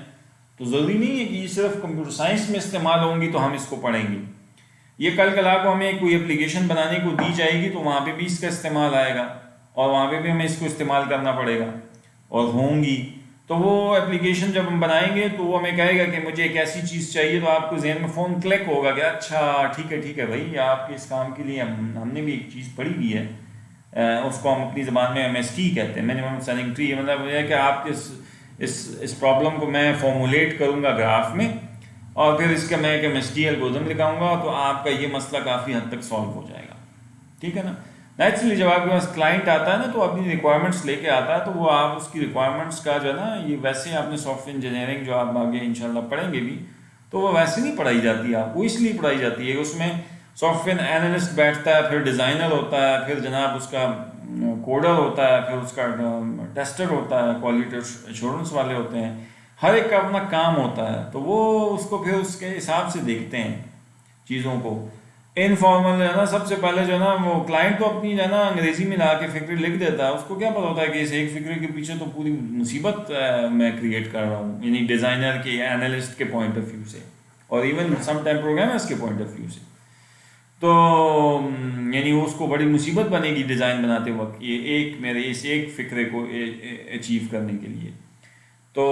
तो ज़रूरी नहीं है कि ये सिर्फ कंप्यूटर साइंस में इस्तेमाल होंगी तो हम इसको पढ़ेंगे। ये कल कला को हमें कोई एप्लीकेशन बनाने को दी जाएगी तो वहाँ पे भी इसका इस्तेमाल आएगा और वहाँ पे भी हमें इसको इस्तेमाल करना पड़ेगा और होंगी। तो वो एप्लीकेशन जब हम बनाएंगे तो वो हमें कहेगा कि मुझे एक ऐसी चीज़ चाहिए, तो आपको जहन में फ़ोन क्लिक होगा कि अच्छा ठीक है भाई, आपके इस काम के लिए हमने भी एक चीज़ पढ़ी हुई है, उसको हम अपनी ज़बान में MST कहते हैं, मिनिमम स्पैनिंग ट्री। मतलब यह है कि आपके इस प्रॉब्लम को मैं फॉर्मुलेट करूँगा ग्राफ में और फिर इसका मैं एक MST एल्गोरिथम लिखाऊंगा तो आपका ये मसला काफ़ी हद तक सॉल्व हो जाएगा, ठीक है ना। नेचुरली जब आपके पास क्लाइंट आता है ना तो अपनी रिक्वायरमेंट्स लेके आता है, तो वो आप उसकी रिक्वायरमेंट्स का जो है ना, ये वैसे आपने सॉफ्टवेयर इंजीनियरिंग जो आप आगे इंशाल्लाह पढ़ेंगे भी, तो वो वैसे नहीं पढ़ाई जाती है, आपको इसलिए पढ़ाई जाती है उसमें सॉफ्टवेयर एनालिस्ट बैठता है, फिर डिज़ाइनर होता है, फिर जनाब उसका कोडर होता है, फिर उसका टेस्टर होता है, क्वालिटी एश्योरेंस वाले होते हैं, हर एक का अपना काम होता है, तो वो उसको फिर उसके हिसाब से देखते हैं चीज़ों को। इनफॉर्मल है ना, सबसे पहले जो है ना वो क्लाइंट तो अपनी जो है ना अंग्रेजी में ला के फिक्र लिख देता है, उसको क्या पता होता है कि इस एक फिक्र के पीछे तो पूरी मुसीबत मैं क्रिएट कर रहा हूँ, यानी डिज़ाइनर के एनालिस्ट के पॉइंट ऑफ व्यू से और इवन सम टाइम प्रोग्रामर्स के पॉइंट ऑफ व्यू से। तो यानी उसको बड़ी मुसीबत बनेगी डिज़ाइन बनाते वक्त ये एक मेरे इस एक फिक्रे को अचीव करने के लिए। तो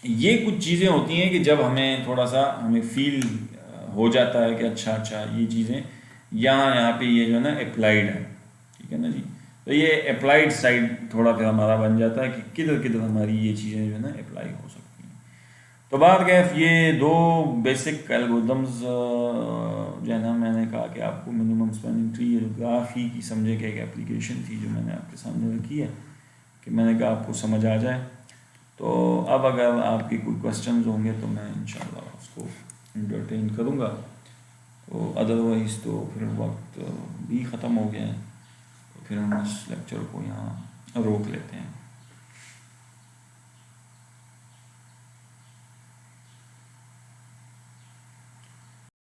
ये कुछ चीज़ें होती हैं कि जब हमें थोड़ा सा हमें फील हो जाता है कि अच्छा ये चीज़ें यहाँ पे ये जो है ना अप्लाइड है, ठीक है ना जी। तो ये अप्लाइड साइड थोड़ा फिर हमारा बन जाता है कि किधर हमारी ये चीज़ें जो है ना अप्लाई हो सकती हैं। तो बात कैफ ये दो बेसिक एल्गोरिथम्स जो है ना, मैंने कहा कि आपको मिनिमम स्पैनिंग ट्री ग्राफ ही की समझे कि एक एप्लीकेशन थी जो मैंने आपके सामने रखी है कि मैंने कहा आपको समझ आ जाए। तो अब अगर आपके कोई क्वेश्चंस होंगे तो मैं इंशाल्लाह उसको एंटरटेन करूँगा, तो अदरवाइज़ तो फिर वक्त भी ख़त्म हो गया है, तो फिर हम इस लेक्चर को यहाँ रोक लेते हैं।